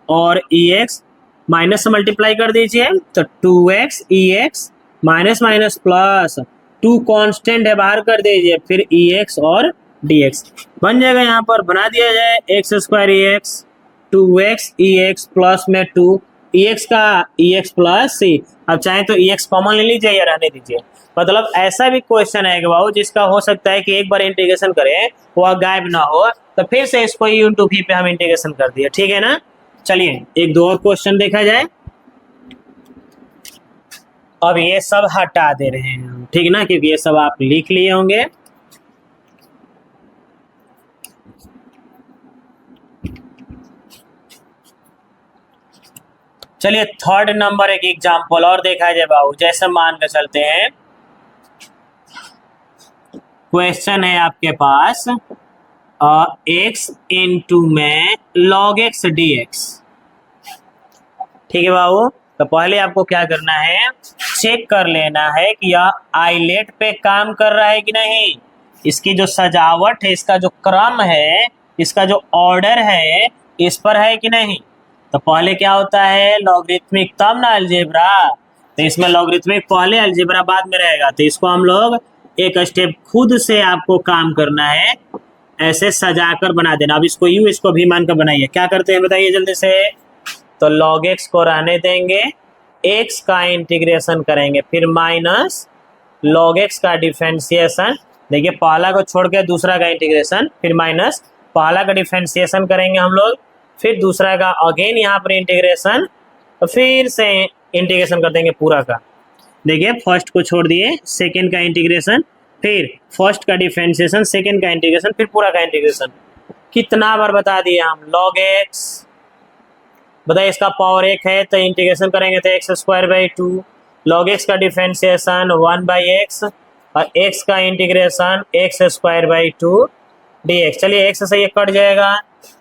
Speaker 1: और एक्स माइनस से मल्टीप्लाई कर दीजिए तो 2x x minus minus plus 2 constant है बाहर कर दीजिए, फिर एक्स और dx बन जाएगा। यहाँ पर बना दिया जाए x square x, 2x x plus में 2 एक्स का एक्स प्लस सी। अब चाहे तो एक्स कॉमन ले लीजिए या रहने दीजिए। मतलब ऐसा भी क्वेश्चन है कि बाबू जिसका हो सकता है कि एक बार इंटीग्रेशन करें वह गायब ना हो, तो फिर से इसको यू इंटू वी पे हम इंटीग्रेशन कर दिए, ठीक है ना। चलिए एक दो और क्वेश्चन देखा जाए। अब ये सब हटा दे रहे हैं हम, ठीक ना, क्योंकि ये सब आप लिख लिए होंगे। चलिए थर्ड नंबर एक एग्जाम्पल और देखा जाए बाबू। जैसे मान के चलते हैं क्वेश्चन है आपके पास x इंटू में log x dx, ठीक है बाबू। तो पहले आपको क्या करना है, चेक कर लेना है कि यह आइलेट पे काम कर रहा है कि नहीं, इसकी जो सजावट है, इसका जो क्रम है, इसका जो ऑर्डर है, इस पर है कि नहीं। तो पहले क्या होता है लॉगरिथमिक तब ना अलजेब्रा, तो इसमें लॉगरिथमिक पहले अलजेब्रा बाद में रहेगा। तो इसको हम लोग एक स्टेप खुद से आपको काम करना है, ऐसे सजाकर बना देना। अब इसको यू इसको भी मान कर बनाइए। क्या करते हैं बताइए जल्दी से। तो log x को रहने देंगे, x का इंटीग्रेशन करेंगे, फिर माइनस log x का डिफरेंशिएशन, देखिए पहला को छोड़ के दूसरा का इंटीग्रेशन, फिर माइनस पहला का डिफरेंशिएशन करेंगे हम लोग, फिर दूसरा का अगेन यहाँ पर इंटीग्रेशन, तो फिर से इंटीग्रेशन कर देंगे पूरा का। देखिए फर्स्ट को छोड़ दिए, सेकेंड का इंटीग्रेशन, फिर फर्स्ट का डिफरेंशिएशन, सेकेंड का इंटीग्रेशन, फिर पूरा का इंटीग्रेशन। कितना बार बता दिए हम, log x बताइए, इसका पावर 1 है तो इंटीग्रेशन करेंगे तो x square by 2, log x का डिफरेंशिएशन 1 बाई एक्स और x का integration x square by 2 dx। चलिए x से ये कट जाएगा,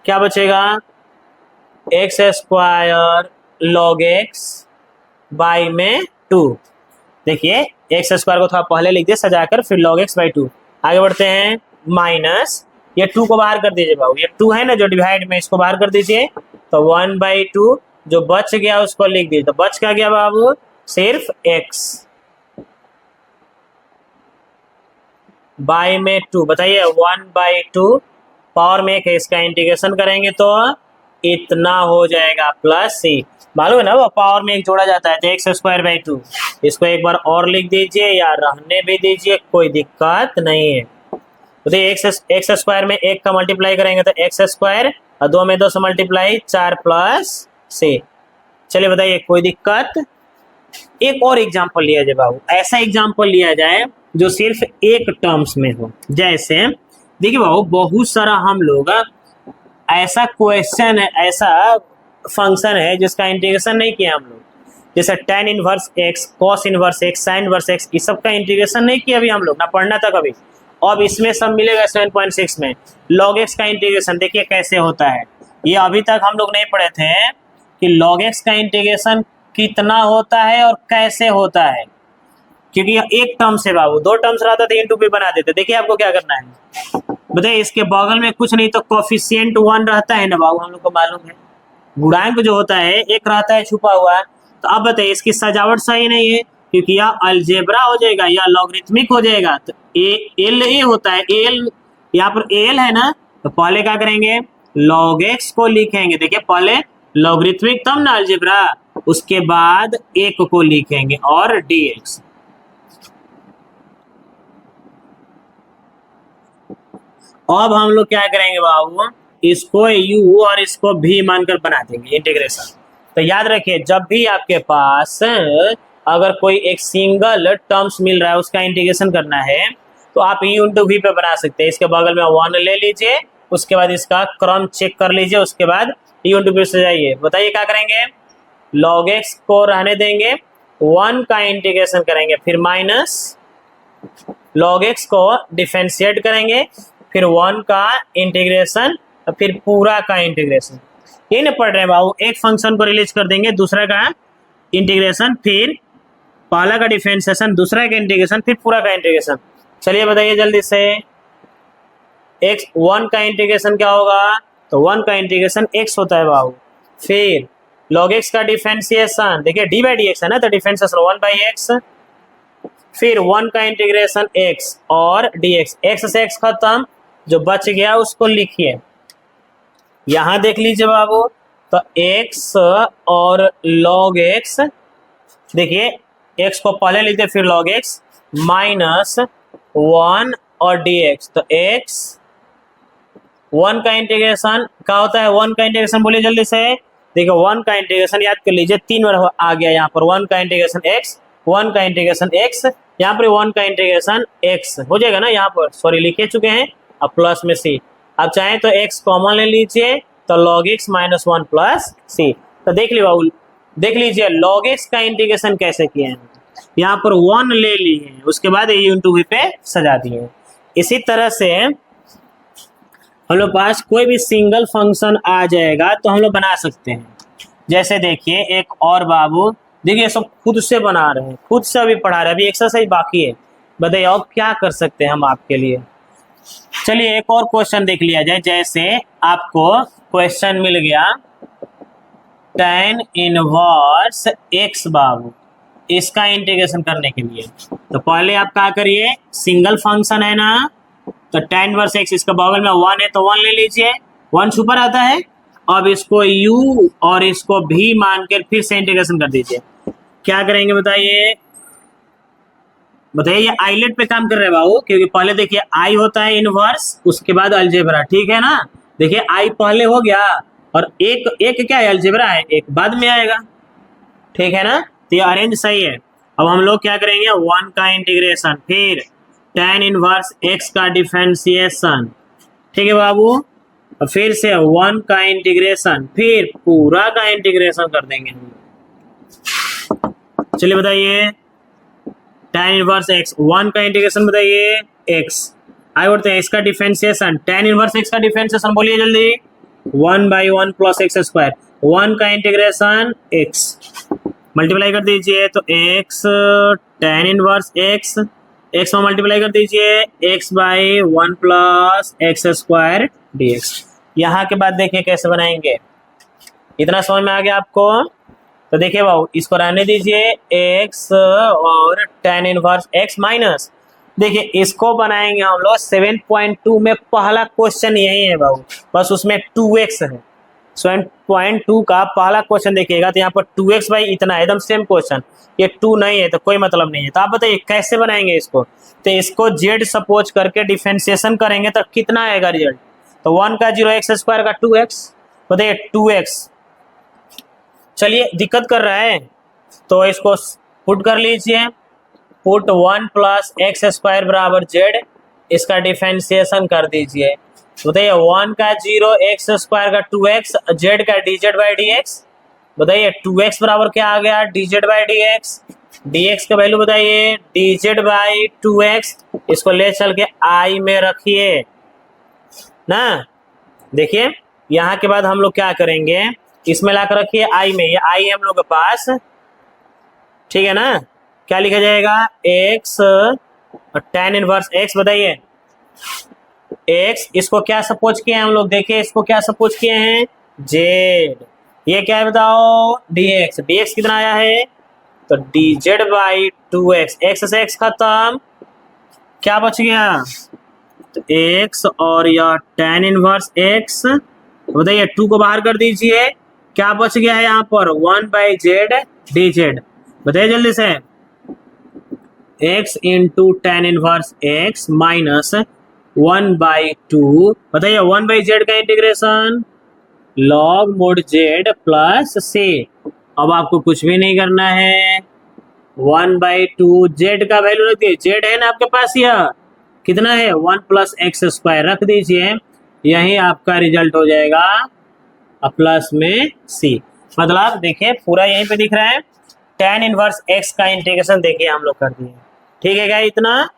Speaker 1: क्या बचेगा x square log x by में 2। देखिए एक्स स्क्वायर को थोड़ा पहले लिख दिए सजाकर, फिर log x बाई 2। आगे बढ़ते हैं, माइनस ये 2 को बाहर कर दीजिए बाबू, ये 2 है ना जो डिवाइड में, इसको बाहर कर दीजिए तो 1 बाई 2 जो बच गया उसको लिख दीजिए। तो बच क्या गया बाबू, सिर्फ x बाई में 2। बताइए 1 बाई 2 पावर में 1 है, इसका इंटीग्रेशन करेंगे तो इतना हो जाएगा प्लस सी। मालूम है ना वो पावर में 1 जोड़ा जाता है तो एक्स स्क्वायर बाई 2। इसको एक बार और लिख दीजिए या रहने भी दीजिए, कोई दिक्कत नहीं है। तो एक्स स्क्वायर में 1 का मल्टीप्लाई करेंगे तो एक्स स्क्वायर और 2 में 2 से मल्टीप्लाई 4 प्लस सी। चलिए बताइए कोई दिक्कत। एक और एग्जांपल लिया जाए बाबू, ऐसा एग्जांपल लिया जाए जो सिर्फ एक टर्म्स में हो। जैसे देखिए बाबू बहुत सारा हम लोग ऐसा क्वेश्चन है, ऐसा फंक्शन है जिसका इंटीग्रेशन नहीं किया हम लोग, जैसे tan inverse x, cos inverse x, sin inverse x, इस सब का इंटीग्रेशन नहीं किया अभी हम लोग, ना पढ़ना था कभी। अब इसमें सब मिलेगा 7.6 में। log x का इंटीग्रेशन देखिए कैसे होता है, ये अभी तक हम लोग नहीं पढ़े थे कि log x का इंटीग्रेशन कितना होता है और कैसे होता है, क्योंकि एक टर्म से बाबू 2 टर्म्स रहता था इंटू भी बना देते। देखिए आपको क्या करना है, बताइए इसके बगल में कुछ नहीं तो कोफिशिएंट 1 रहता है ना बाबू, हम लोग को मालूम है। गुणांक जो होता है एक रहता है छुपा हुआ। तो अब बताइए इसकी सजावट सही नहीं है क्योंकि यह अलजेब्रा हो जाएगा या लॉगरिथमिक हो जाएगा। तो एल ए होता है, एल यहाँ पर एल है ना, तो पहले क्या करेंगे लॉग एक्स को लिखेंगे। देखिए पहले लॉगरिथमिक तब ना अलजेब्रा, उसके बाद एक को लिखेंगे और dx। अब हम लोग क्या करेंगे बाबू, इसको u और इसको v मानकर बना देंगे इंटीग्रेशन। तो याद रखिए जब भी आपके पास अगर कोई एक सिंगल टर्म्स मिल रहा है उसका इंटीग्रेशन करना है तो आप u इंटू वी पे बना सकते हैं। इसके बगल में 1 ले लीजिए, उसके बाद इसका क्रम चेक कर लीजिए, उसके बाद u इंटू वी से जाइए। बताइए क्या करेंगे, log x को रहने देंगे, 1 का इंटीग्रेशन करेंगे, फिर माइनस log x को डिफरेंशिएट करेंगे, फिर 1 का इंटीग्रेशन, फिर पूरा का इंटीग्रेशन। ये नहीं पढ़ रहे हैं बाबू, एक फंक्शन को रिलीज कर देंगे, दूसरा का इंटीग्रेशन, फिर पहला का डिफरेंशिएशन, दूसरा का इंटीग्रेशन, फिर पूरा का इंटीग्रेशन। चलिए बताइए जल्दी से, x 1 का इंटीग्रेशन क्या होगा, तो 1 का इंटीग्रेशन x होता है बाबू। फिर log x का डिफरेंशिएशन, देखिए d बाई dx है ना, तो डिफरेंशिएशन 1 बाई एक्स, फिर 1 का इंटीग्रेशन x और dx, x से x खत्म, जो बच गया उसको लिखिए। यहां देख लीजिए बाबू, तो x और log x, देखिए x को पहले लिखते फिर log x माइनस 1 और dx, तो x 1 का इंटीग्रेशन क्या होता है, 1 का इंटीग्रेशन बोलिए जल्दी से। देखो 1 का इंटीग्रेशन याद कर लीजिए, 3 बार आ गया यहाँ पर, 1 का इंटीग्रेशन x, 1 का इंटीग्रेशन x, यहाँ पर 1 का इंटीग्रेशन x हो जाएगा ना, यहाँ पर सॉरी लिखे चुके हैं, अब प्लस में c। अब चाहे तो x कॉमन ले लीजिए, तो log x minus 1 plus c। तो देख लीजिए बाबू, देख लीजिए log x का इंटीग्रेशन कैसे किए हैं, यहाँ पर 1 ले लिए हैं, उसके बाद a इंटू वी पे सजा दिए हैं। इसी तरह से हम लोग पास कोई भी सिंगल फंक्शन आ जाएगा तो हम लोग बना सकते हैं। जैसे देखिए एक और बाबू, देखिए सब खुद से बना रहे हैं, खुद से अभी पढ़ा रहे हैं, अभी एक्सरसाइज बाकी है। बताइए अब क्या कर सकते हैं हम आपके लिए। चलिए एक और क्वेश्चन देख लिया जाए। जैसे आपको क्वेश्चन मिल गया tan इनवर्स x बाबू, इसका इंटीग्रेशन करने के लिए तो पहले आप क्या करिए, सिंगल फंक्शन है ना, तो tan इनवर्स x, इसका बगल में 1 है तो 1 ले लीजिए, 1 छुपा रहता है। अब इसको u और इसको v मान कर फिर से इंटीग्रेशन कर दीजिए। क्या करेंगे बताइए, बताइए ये आइलेट पे काम कर रहे हैं बाबू, क्योंकि पहले देखिए आई होता है इनवर्स, उसके बाद अलजेब्रा, ठीक है ना। देखिए आई पहले हो गया और एक क्या है, अलजेब्रा है, एक बाद में आएगा, ठीक है ना। तो ये अरेंज सही है। अब हम लोग क्या करेंगे, 1 का इंटीग्रेशन, फिर tan इनवर्स x का डिफरेंशिएशन, ठीक है बाबू, और फिर से 1 का इंटीग्रेशन, फिर पूरा का इंटीग्रेशन कर देंगे। चलिए बताइए tan इनवर्स x, 1 का इंटीग्रेशन बताइए x, आगे बढ़ते हैं, इसका डिफरेंशिएशन, tan इनवर्स x का डिफरेंशिएशन बोलिए जल्दी, 1 बाई 1 प्लस एक्स स्क्वायर, 1 का इंटीग्रेशन x, मल्टीप्लाई कर दीजिए तो x tan inverse x, x में मल्टीप्लाई कर दीजिए x by 1 plus x square dx। यहाँ के बाद देखिए कैसे बनाएंगे, इतना समझ में आ गया आपको। तो देखिए बाबू इसको रहने दीजिए x और tan इनवर्स x माइनस, देखिए इसको बनाएंगे हम लोग 7.2 में, पहला क्वेश्चन यही है बाबू, बस उसमें 2x है। 7.2 का पहला क्वेश्चन देखिएगा तो यहाँ पर 2x बाई इतना एकदम सेम क्वेश्चन, ये 2 नहीं है तो कोई मतलब नहीं है। तो आप बताइए कैसे बनाएंगे इसको, तो इसको z सपोज करके डिफरेंशिएशन करेंगे तो कितना आएगा रिजल्ट, तो 1 का 0 एक्स स्क्वायर का 2x, बताइए 2x। चलिए दिक्कत कर रहा है तो इसको पुट कर लीजिए, पुट 1 प्लस एक्स स्क्वायर बराबर z, इसका डिफरेंशिएशन कर दीजिए। बताइए 1 का 0 एक्स स्क्वायर का 2x, z का dz बाई dx, बताइए 2x बराबर क्या आ गया, dz बाई dx, dx का वैल्यू बताइए dz बाई 2x, इसको ले चल के i में रखिए ना। देखिए यहाँ के बाद हम लोग क्या करेंगे, इसमें लाकर रखिए i में, ये i है हम लोग के पास, ठीक है ना। क्या लिखा जाएगा, x tan इनवर्स x, बताइए x, इसको क्या सपोज किए हैं हम लोग, देखिए इसको क्या सपोज किए हैं z, ये क्या है बताओ, dx, dx कितना आया है तो dz बाई 2x, x से x खत्म, क्या बच गया तो x और यह tan इनवर्स x, बताइए 2 को बाहर कर दीजिए, क्या बच गया है यहाँ पर 1 बाई जेड dz, बताइए जल्दी से, x into tan inverse x minus 1 by 2, बताइए 1 बाई जेड का integration log mode Z plus c, अब आपको कुछ भी नहीं करना है, 1 बाई 2 जेड का वैल्यू रख दिए, जेड है ना आपके पास, यह कितना है 1 प्लस एक्स स्क्वायर रख दीजिए, यही आपका रिजल्ट हो जाएगा प्लस में सी, मतलब देखिए पूरा यहीं पे दिख रहा है, tan इनवर्स x का इंटीग्रेशन देखिए हम लोग कर दिए, ठीक है क्या, इतना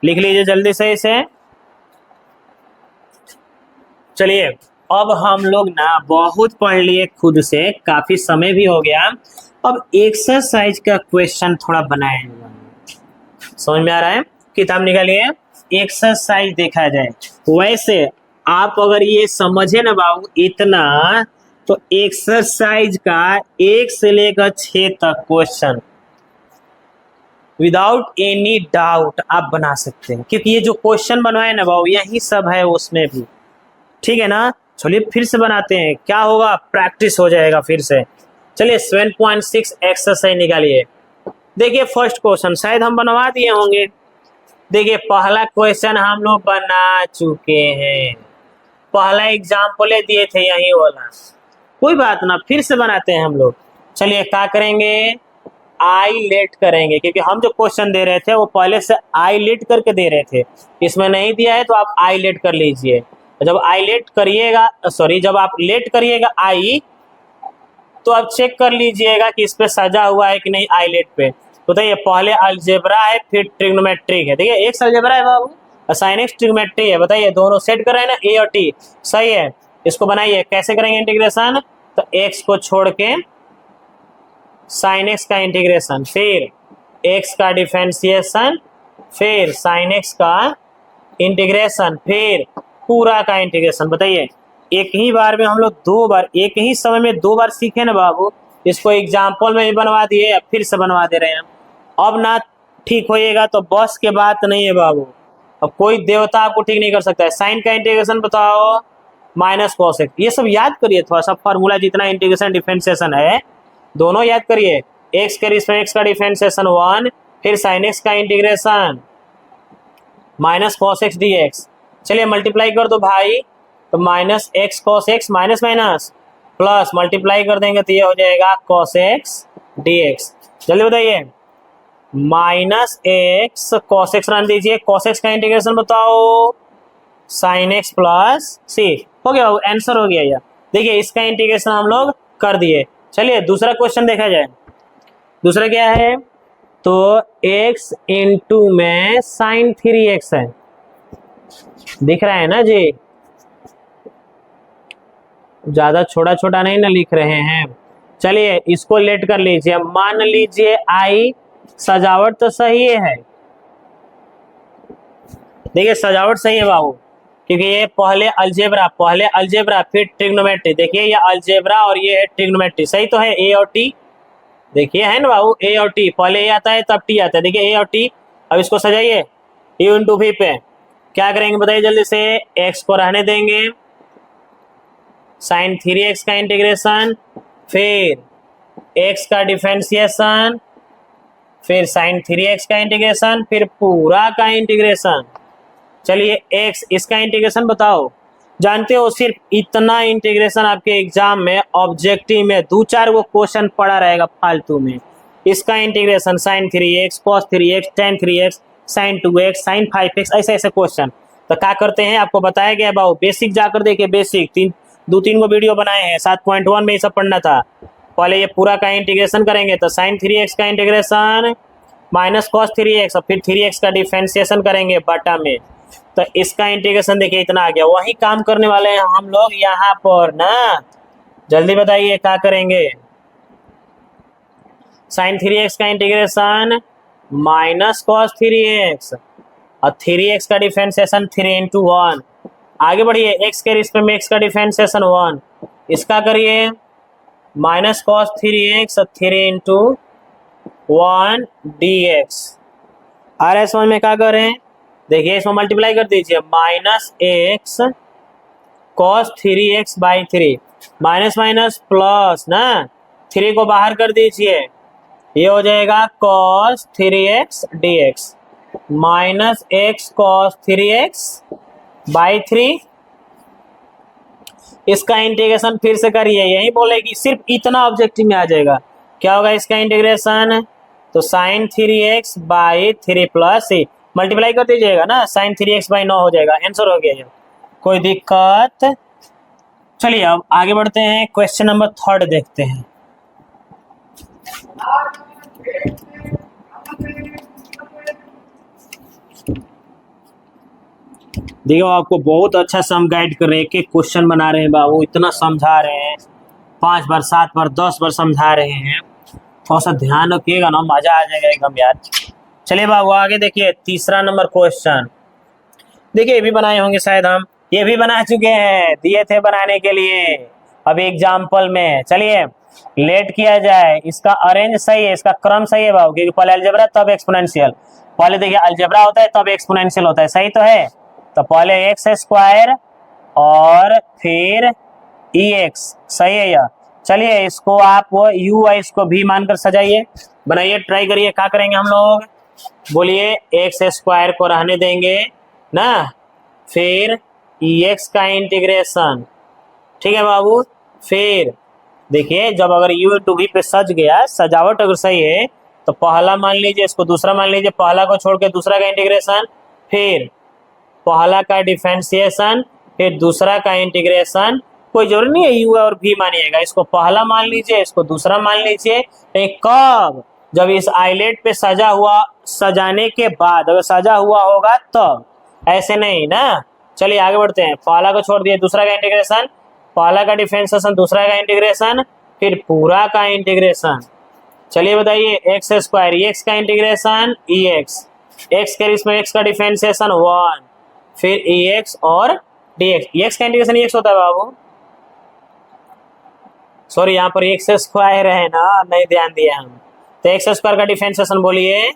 Speaker 1: लिख लीजिए जल्दी से इसे। चलिए अब हम लोग ना बहुत पढ़ लिए खुद से, काफी समय भी हो गया, अब एक्सरसाइज का क्वेश्चन थोड़ा बनाएंगे, समझ में आ रहा है, किताब निकालिए, एक्सरसाइज देखा जाए। वैसे आप अगर ये समझे ना बाबू इतना, तो एक्सरसाइज का 1 से लेकर 6 तक क्वेश्चन विदाउट एनी डाउट आप बना सकते हैं, क्योंकि ये जो क्वेश्चन बनवाए ना बाबू यही सब है उसमें भी, ठीक है ना। चलिए फिर से बनाते हैं, क्या होगा प्रैक्टिस हो जाएगा फिर से। चलिए 7.6 एक्सरसाइज निकालिए। देखिए फर्स्ट क्वेश्चन शायद हम बनवा दिए होंगे, देखिए पहला क्वेश्चन हम लोग बना चुके हैं, पहला एग्जाम्पल दिए थे यही वाला, कोई बात ना फिर से बनाते हैं हम लोग। चलिए क्या करेंगे, आई लेट करेंगे, क्योंकि हम जो क्वेश्चन दे रहे थे वो पहले से आई लेट करके दे रहे थे, इसमें नहीं दिया है तो आप आई लेट कर लीजिए। जब आई लेट करिएगा, सॉरी जब आप लेट करिएगा आई, तो आप चेक कर लीजिएगा कि इस पे सजा हुआ है कि नहीं आई लेट पे। बताइए पहले अलजेब्रा है फिर ट्रिग्नोमेट्रिक है, देखिए एक अलजेब्रा है बाबू, साइन एक्स ट्रिग्नोमेट्री है, बताइए दोनों सेट कर रहे हैं ना ए और टी, सही है। इसको बनाइए, कैसे करेंगे इंटीग्रेशन, तो एक्स को छोड़ के साइन एक्स का इंटीग्रेशन, फिर एक्स का डिफरेंशिएशन, फिर साइन एक्स का इंटीग्रेशन, फिर पूरा का इंटीग्रेशन। बताइए एक ही बार में हम लोग 2 बार, एक ही समय में 2 बार सीखे ना बाबू, इसको एग्जाम्पल में भी बनवा दिए या फिर से बनवा दे रहे हैं। अब ना ठीक होइएगा तो बस के बात नहीं है बाबू, अब कोई देवता आपको ठीक नहीं कर सकता है। साइन का इंटीग्रेशन बताओ माइनस कॉस एक्स, ये सब याद करिए थोड़ा सा फॉर्मूला, जितना इंटीग्रेशन डिफरेंशिएशन है दोनों याद करिए। एक्स के रिस्पेक्ट एक्स का डिफरेंशिएशन 1, फिर साइन एक्स का integration minus cos x d x. चलिए मल्टीप्लाई कर दो भाई, तो minus x cos x minus minus plus multiply कर देंगे तो ये हो जाएगा कॉस एक्स डी एक्स। जल्दी बताइए, minus x cos x run दीजिए, कॉस एक्स का इंटीग्रेशन बताओ साइन एक्स प्लस सी, हो गया आंसर हो गया यार। देखिए इसका इंटीग्रेशन हम लोग कर दिए। चलिए दूसरा क्वेश्चन देखा जाए, दूसरा क्या है, तो x इंटू में साइन 3x है, दिख रहा है ना जी, ज्यादा छोटा छोटा नहीं ना लिख रहे हैं। चलिए इसको लेट कर लीजिए, मान लीजिए आई, सजावट तो सही है, देखिए सजावट सही है बाबू, क्योंकि ये पहले अलजेब्रा फिर ट्रिग्नोमेट्री, देखिए ये अलजेब्रा और ये है ट्रिग्नोमेट्री, सही तो है ए और टी, देखिए है ना बाबू ए और टी, पहले ए आता है तब टी आता है, देखिए ए और टी। अब इसको सजाइए यू इंटू वी पे, क्या करेंगे बताइए जल्दी से, एक्स को रहने देंगे, साइन 3x का इंटीग्रेशन, फिर x का डिफरेंशिएशन, फिर साइन 3x का इंटीग्रेशन, फिर पूरा का इंटीग्रेशन। चलिए x इसका इंटीग्रेशन बताओ, जानते हो सिर्फ इतना इंटीग्रेशन आपके एग्जाम में ऑब्जेक्टिव में 2-4 वो क्वेश्चन पड़ा रहेगा फालतू में। इसका integration sine 3x cos 3x tan 3x sine 2x sine 5x, ऐसे ऐसे क्वेश्चन। तो क्या करते हैं आपको बताया गया बाबू, बेसिक जाकर देखिए, बेसिक 2-3 को वीडियो बनाए हैं, 7.1 में ये सब पढ़ना था। पहले ये पूरा का इंटीग्रेशन करेंगे तो साइन 3x का इंटीग्रेशन माइनस कॉस 3x और फिर 3x का डिफरेंशिएशन करेंगे बटा में, तो इसका इंटीग्रेशन देखिए इतना आ गया। वही काम करने वाले हैं हम लोग यहाँ पर ना, जल्दी बताइए क्या करेंगे, साइन 3x का इंटीग्रेशन माइनस कॉस 3x और 3x का डिफरेंशिएशन 3 इंटू 1, आगे बढ़िए, x के रिस्पेक्ट में x का डिफरेंशिएशन 1, इसका करिए minus cos 3x 3 into 1 dx। आ रहा है समझ में? क्या करें, देखिए इसमें मल्टीप्लाई कर दीजिए, minus x cos 3x by 3, minus minus plus ना, 3 को बाहर कर दीजिए, ये हो जाएगा cos 3x dx minus x cos 3x by 3। इसका इंटीग्रेशन फिर से करिए, यही बोलेगी, सिर्फ इतना ऑब्जेक्टिव में आ जाएगा। क्या होगा इसका इंटीग्रेशन, तो sine 3x by 3 plus C, multiply कर दीजिएगा ना, साइन 3x बाई 9 हो जाएगा, आंसर हो गया ये। कोई दिक्कत? चलिए अब आगे बढ़ते हैं, क्वेश्चन नंबर 3 देखते हैं। देखो आपको बहुत अच्छा सम गाइड कर रहे हैं, कि क्वेश्चन बना रहे हैं बाबू, इतना समझा रहे हैं, 5 बार 7 बार 10 बार समझा रहे हैं, थोड़ा सा ध्यान रखिएगा ना, मजा आ जाएगा एकदम यार। चलिए बाबू आगे देखिए, तीसरा नंबर क्वेश्चन देखिए, ये भी बनाए होंगे शायद, हम ये भी बना चुके हैं, दिए थे बनाने के लिए अभी एग्जाम्पल में। चलिए लेट किया जाए, इसका अरेंज सही है, इसका क्रम सही है बाबू, क्योंकि पहले अलजेब्रा तब एक्सपोनेंशियल, पहले देखिए अलजेब्रा होता है तब एक्सपोनेंशियल होता है, सही तो है। तो पहले एक्स स्क्वायर और फिर ई एक्स, सही है यह। चलिए इसको आप वो यू आई इसको भी मानकर सजाइए, बनाइए, ट्राई करिए। क्या करेंगे हम लोग, बोलिए, एक्स स्क्वायर को रहने देंगे ना, फिर ई एक्स का इंटीग्रेशन, ठीक है बाबू। फिर देखिए जब अगर यू टू भी पे सज गया, सजावट अगर सही है, तो पहला मान लीजिए, इसको दूसरा मान लीजिए, पहला को छोड़ के दूसरा का इंटीग्रेशन, फिर पहला का डिफरेंशिएशन, फिर दूसरा का इंटीग्रेशन। कोई जरूरी नहीं है यू और भी मानिएगा, इसको पहला मान लीजिए, इसको दूसरा मान लीजिए। कब, जब इस आइलेट पे सजा हुआ, सजाने के बाद अगर सजा हुआ होगा तब, ऐसे नहीं ना। चलिए आगे बढ़ते हैं, पहला को छोड़ दिए, दूसरा का इंटीग्रेशन, पहला का डिफरेंशिएशन, दूसरा का इंटीग्रेशन, फिर पूरा का इंटीग्रेशन। चलिए बताइए, एक्स स्क्वायर एक्स का इंटीग्रेशन ई एक्स, एक्स के इसमें एक्स का डिफरेंशिएशन 1, फिर ई एक्स और डी एक्स, एक्स का इंटीग्रेशन एक्स होता है बाबू, सॉरी यहाँ पर एक्स स्क्वायर है ना, नहीं ध्यान दिया हम, तो एक्स स्क्वायर का डिफरेंशिएशन बोलिए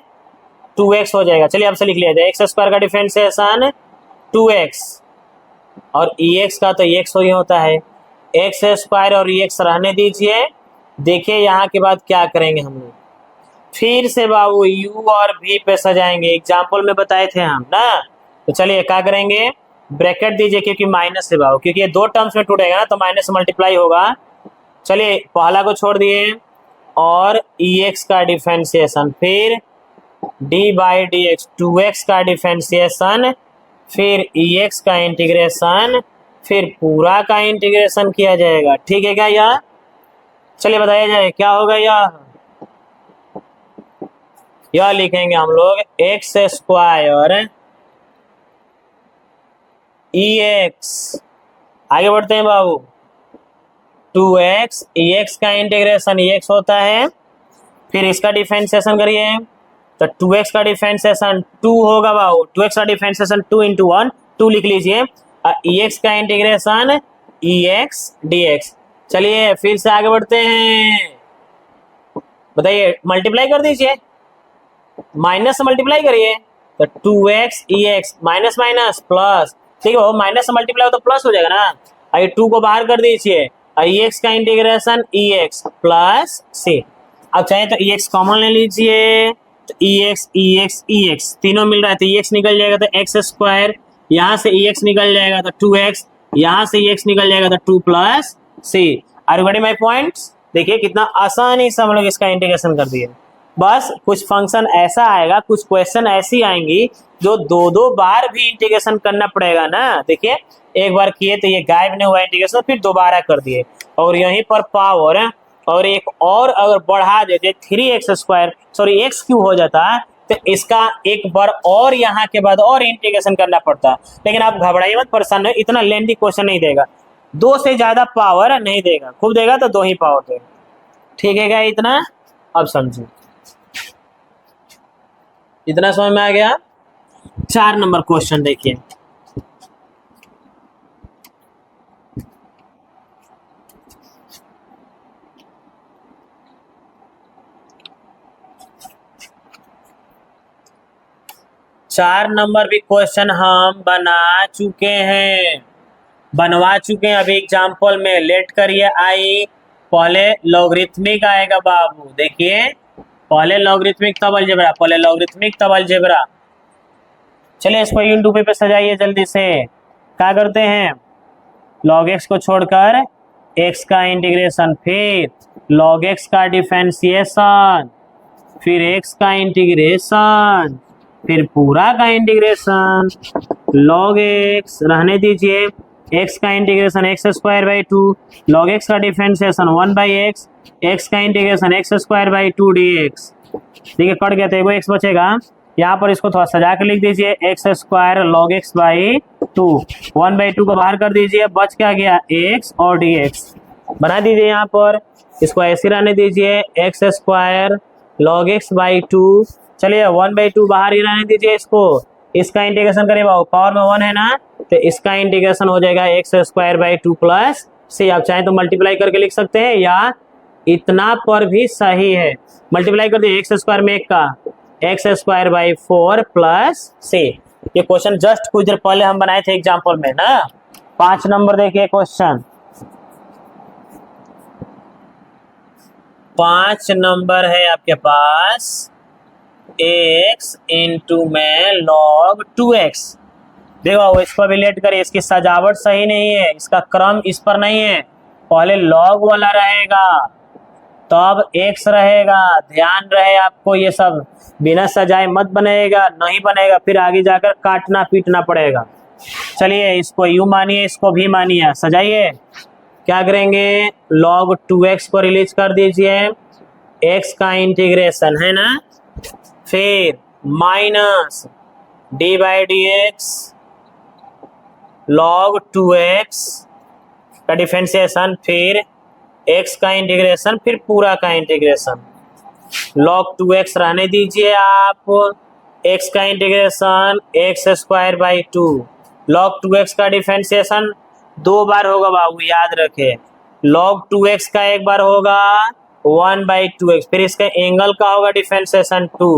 Speaker 1: 2x हो जाएगा। चलिए अब से लिख लिया जाए, एक्स स्क्वायर का डिफरेंशिएशन 2x और ई एक्स का तो एक्स ही होता है, एक्स स्क्वायर और ई एक्स रहने दीजिए। देखिए यहाँ के बाद क्या करेंगे हम लोग, फिर से बाबू u और v पे सजाएंगे, एग्जाम्पल में बताए थे हम ना। तो चलिए क्या करेंगे, ब्रैकेट दीजिए, क्योंकि माइनस से बाबू, क्योंकि ये दो टर्म्स में टूटेगा ना, तो माइनस से मल्टीप्लाई होगा। चलिए पहला को छोड़ दिए, और ex का डिफरेंशिएशन, फिर d by d x, 2x का डिफरेंशिएशन, फिर ex का इंटीग्रेशन, फिर पूरा का इंटीग्रेशन किया जाएगा, ठीक है क्या यह? चलिए बताया जाए क्या होगा यह लिखेंगे हम लोग एक्स स्क्वायर ई एक्स, आगे बढ़ते हैं बाबू, 2x ई एक्स का इंटीग्रेशन ई एक्स होता है, फिर इसका डिफरेंशिएशन करिए, तो 2x का डिफरेंशिएशन 2 होगा बाबू, 2x का डिफरेंशिएशन 2 इंटू 1, 2 लिख लीजिए, ई एक्स का इंटीग्रेशन ई एक्स डी एक्स। चलिए फिर से आगे बढ़ते हैं, बताइए, मल्टीप्लाई कर दीजिए, माइनस से मल्टीप्लाई करिए, तो 2x ई एक्स, माइनस माइनस प्लस, ठीक है, माइनस से मल्टीप्लाई हो तो प्लस हो जाएगा ना, आई 2 को बाहर कर दीजिए, ई एक्स का इंटीग्रेशन ई एक्स प्लस सी। अब चाहे तो ई एक्स कॉमन ले लीजिए, तो ई एक्स तीनों मिल रहा है, तो ई एक्स निकल जाएगा, तो एक्स स्क्वायर, यहाँ से ई एक्स निकल जाएगा तो 2x, यहाँ से ई एक्स निकल जाएगा तो 2 plus C. Are you getting my points? देखिए कितना आसानी से हम लोग इसका इंटीग्रेशन कर दिए। बस कुछ फंक्शन ऐसा आएगा, कुछ क्वेश्चन ऐसी आएंगी जो दो बार भी इंटीग्रेशन करना पड़ेगा ना। देखिए एक बार किए तो ये गायब नहीं हुआ इंटीग्रेशन, फिर दोबारा कर दिए, और यहीं पर पावर और एक और अगर बढ़ा देते 3x square, sorry x cube हो जाता है, तो इसका एक बार और यहाँ के बाद और इंटीग्रेशन करना पड़ता है। लेकिन आप घबराइए मत, परेशान नहीं, इतना लेंथी क्वेश्चन नहीं देगा, 2 से ज्यादा पावर नहीं देगा, खूब देगा तो 2 ही पावर देगा, ठीक है क्या इतना? अब समझिए, इतना समझ में आ गया। 4 नंबर क्वेश्चन देखिए, 4 नंबर भी क्वेश्चन हम बनवा चुके हैं अभी एग्जाम्पल में। लेट करिए आई, पहले लॉगरिथमिक आएगा बाबू। देखिए पहले लॉगरिथमिक तब अलजेब्रा, पहले लॉगरिथमिक तब अलजेब्रा। चलिए इसको इन पे सजाइए जल्दी से। क्या करते हैं, log x को छोड़कर x का इंटीग्रेशन, फिर log x का डिफरेंशिएशन, फिर x का इंटीग्रेशन, फिर पूरा का इंटीग्रेशन। log x रहने दीजिए, x का integration x square by to, log x का डिफरेंशिएशन 1/x, x का integration x square by to dx। देखिए कट गया, तो एगो x बचेगा। यहाँ पर इसको थोड़ा सजा के लिख दीजिए, x square log x by two, 1/2 को बाहर कर दीजिए, बच क्या गया x और dx। बना दीजिए यहाँ पर, इसको ऐसे रहने दीजिए, x square log x by two. चलिए 1/2 बाहर ही रहने दीजिए इसको। इसका इंटीग्रेशन करिए बाबू, पावर में 1 है ना, तो इसका इंटीग्रेशन हो जाएगा x square by two plus C. आप चाहें तो मल्टीप्लाई करके लिख सकते हैं, या इतना पर भी सही है। मल्टीप्लाई कर दिए एक्स स्क्वायर में एक का, एक्स स्क्वायर बाई 4 प्लस सी। ये क्वेश्चन जस्ट कुछ देर पहले हम बनाए थे एग्जाम्पल में ना। 5 नंबर देखिए क्वेश्चन, 5 नंबर है आपके पास, x इंटू में log 2x। देखो इसको भी लेट करिए, इसकी सजावट सही नहीं है, इसका क्रम इस पर नहीं है। पहले log वाला रहेगा, तब x रहेगा। ध्यान रहे आपको, ये सब बिना सजाए मत बनेगा, नहीं बनेगा फिर आगे जाकर काटना पीटना पड़ेगा। चलिए इसको यू मानिए, इसको भी मानिए, सजाइए। क्या करेंगे, log 2x को रिलीज कर दीजिए, x का इंटीग्रेशन है ना, फिर minus D by d x log 2x का डिफरेंशिएशन, फिर x का इंटीग्रेशन, फिर पूरा का इंटीग्रेशन। log 2x रहने दीजिए आप, x का integration x square by to, log 2x का डिफरेंशिएशन 2 बार होगा बाबू, याद रखे। log 2x का एक बार होगा 1/2x, फिर इसका एंगल का होगा डिफरेंशिएशन 2,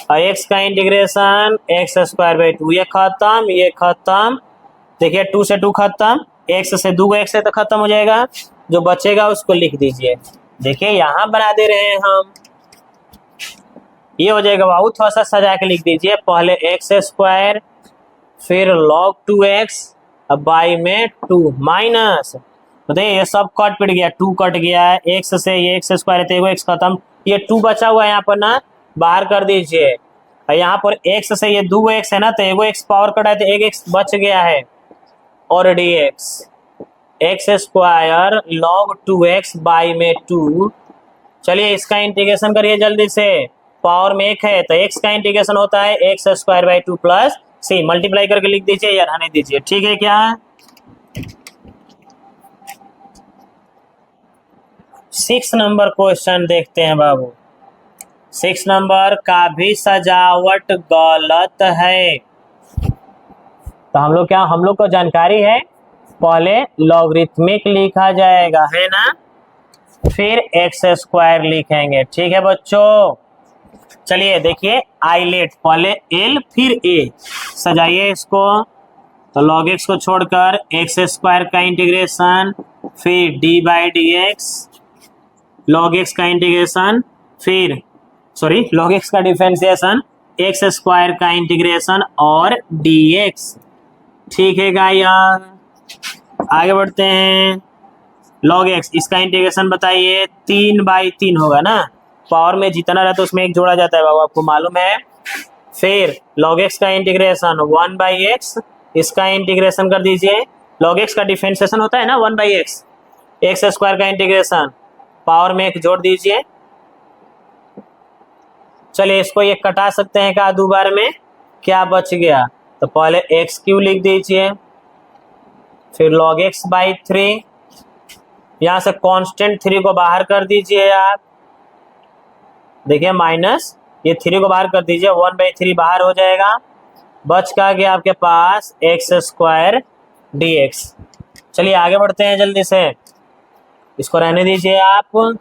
Speaker 1: और x का integration x square by to. ये खत्म, ये खत्म। देखिए 2 से 2 खत्म, x से 2 x से तो खत्म हो जाएगा, जो बचेगा उसको लिख दीजिए। देखिए यहाँ बना दे रहे हैं हम, ये हो जाएगा बाबू। थोड़ा सा सजा के लिख दीजिए, पहले एक्स स्क्वायर, फिर log 2x, अब बाई में 2 माइनस, बताइए ये सब कट पिट गया, 2 कट गया है, x से ये एक्स स्क्वायर है, तो x खत्म, ये 2 बचा हुआ है यहाँ पर ना, बाहर कर दीजिए। और यहाँ पर x से ये 2x है ना, तो एगो x पावर कटा है, तो एक x बच गया है, और dx x square log 2x by में 2। चलिए इसका इंटीग्रेशन करिए जल्दी से, पावर में 1 है, तो x का इंटीग्रेशन होता है x square by two plus C. Multiply करके लिख दीजिए या रहने दीजिए, ठीक है क्या। 6 नंबर क्वेश्चन देखते हैं बाबू। 6 नंबर का भी सजावट गलत है, तो हम लोग को जानकारी है, पहले लॉगरिथमिक लिखा जाएगा है ना, फिर एक्स स्क्वायर लिखेंगे, ठीक है बच्चों। चलिए देखिए आइलेट, पहले एल फिर ए, सजाइए इसको। तो log x को छोड़कर एक्स स्क्वायर का इंटीग्रेशन, फिर d by d x, log x का इंटीग्रेशन, फिर log x का डिफरेंशिएशन, एक्स स्क्वायर का इंटीग्रेशन और dx, ठीक है यार। आगे बढ़ते हैं, log x, इसका इंटीग्रेशन बताइए, 3/3 होगा ना, पावर में जितना रहता है उसमें एक जोड़ा जाता है बाबू, आपको मालूम है। फिर log x का इंटीग्रेशन 1/x, इसका इंटीग्रेशन कर दीजिए, log x का डिफरेंशिएशन होता है ना 1/x, एक्स स्क्वायर का इंटीग्रेशन, पावर में एक जोड़ दीजिए। चलिए इसको ये कटा सकते हैं क्या, 2 बार में क्या बच गया, तो पहले x³ लिख दीजिए, फिर log x बाई 3, यहाँ से कांस्टेंट 3 को बाहर कर दीजिए आप, देखिए माइनस ये 3 को बाहर कर दीजिए, 1/3 बाहर हो जाएगा, बच का गया आपके पास एक्स स्क्वायर dx। चलिए आगे बढ़ते हैं जल्दी से, इसको रहने दीजिए आप,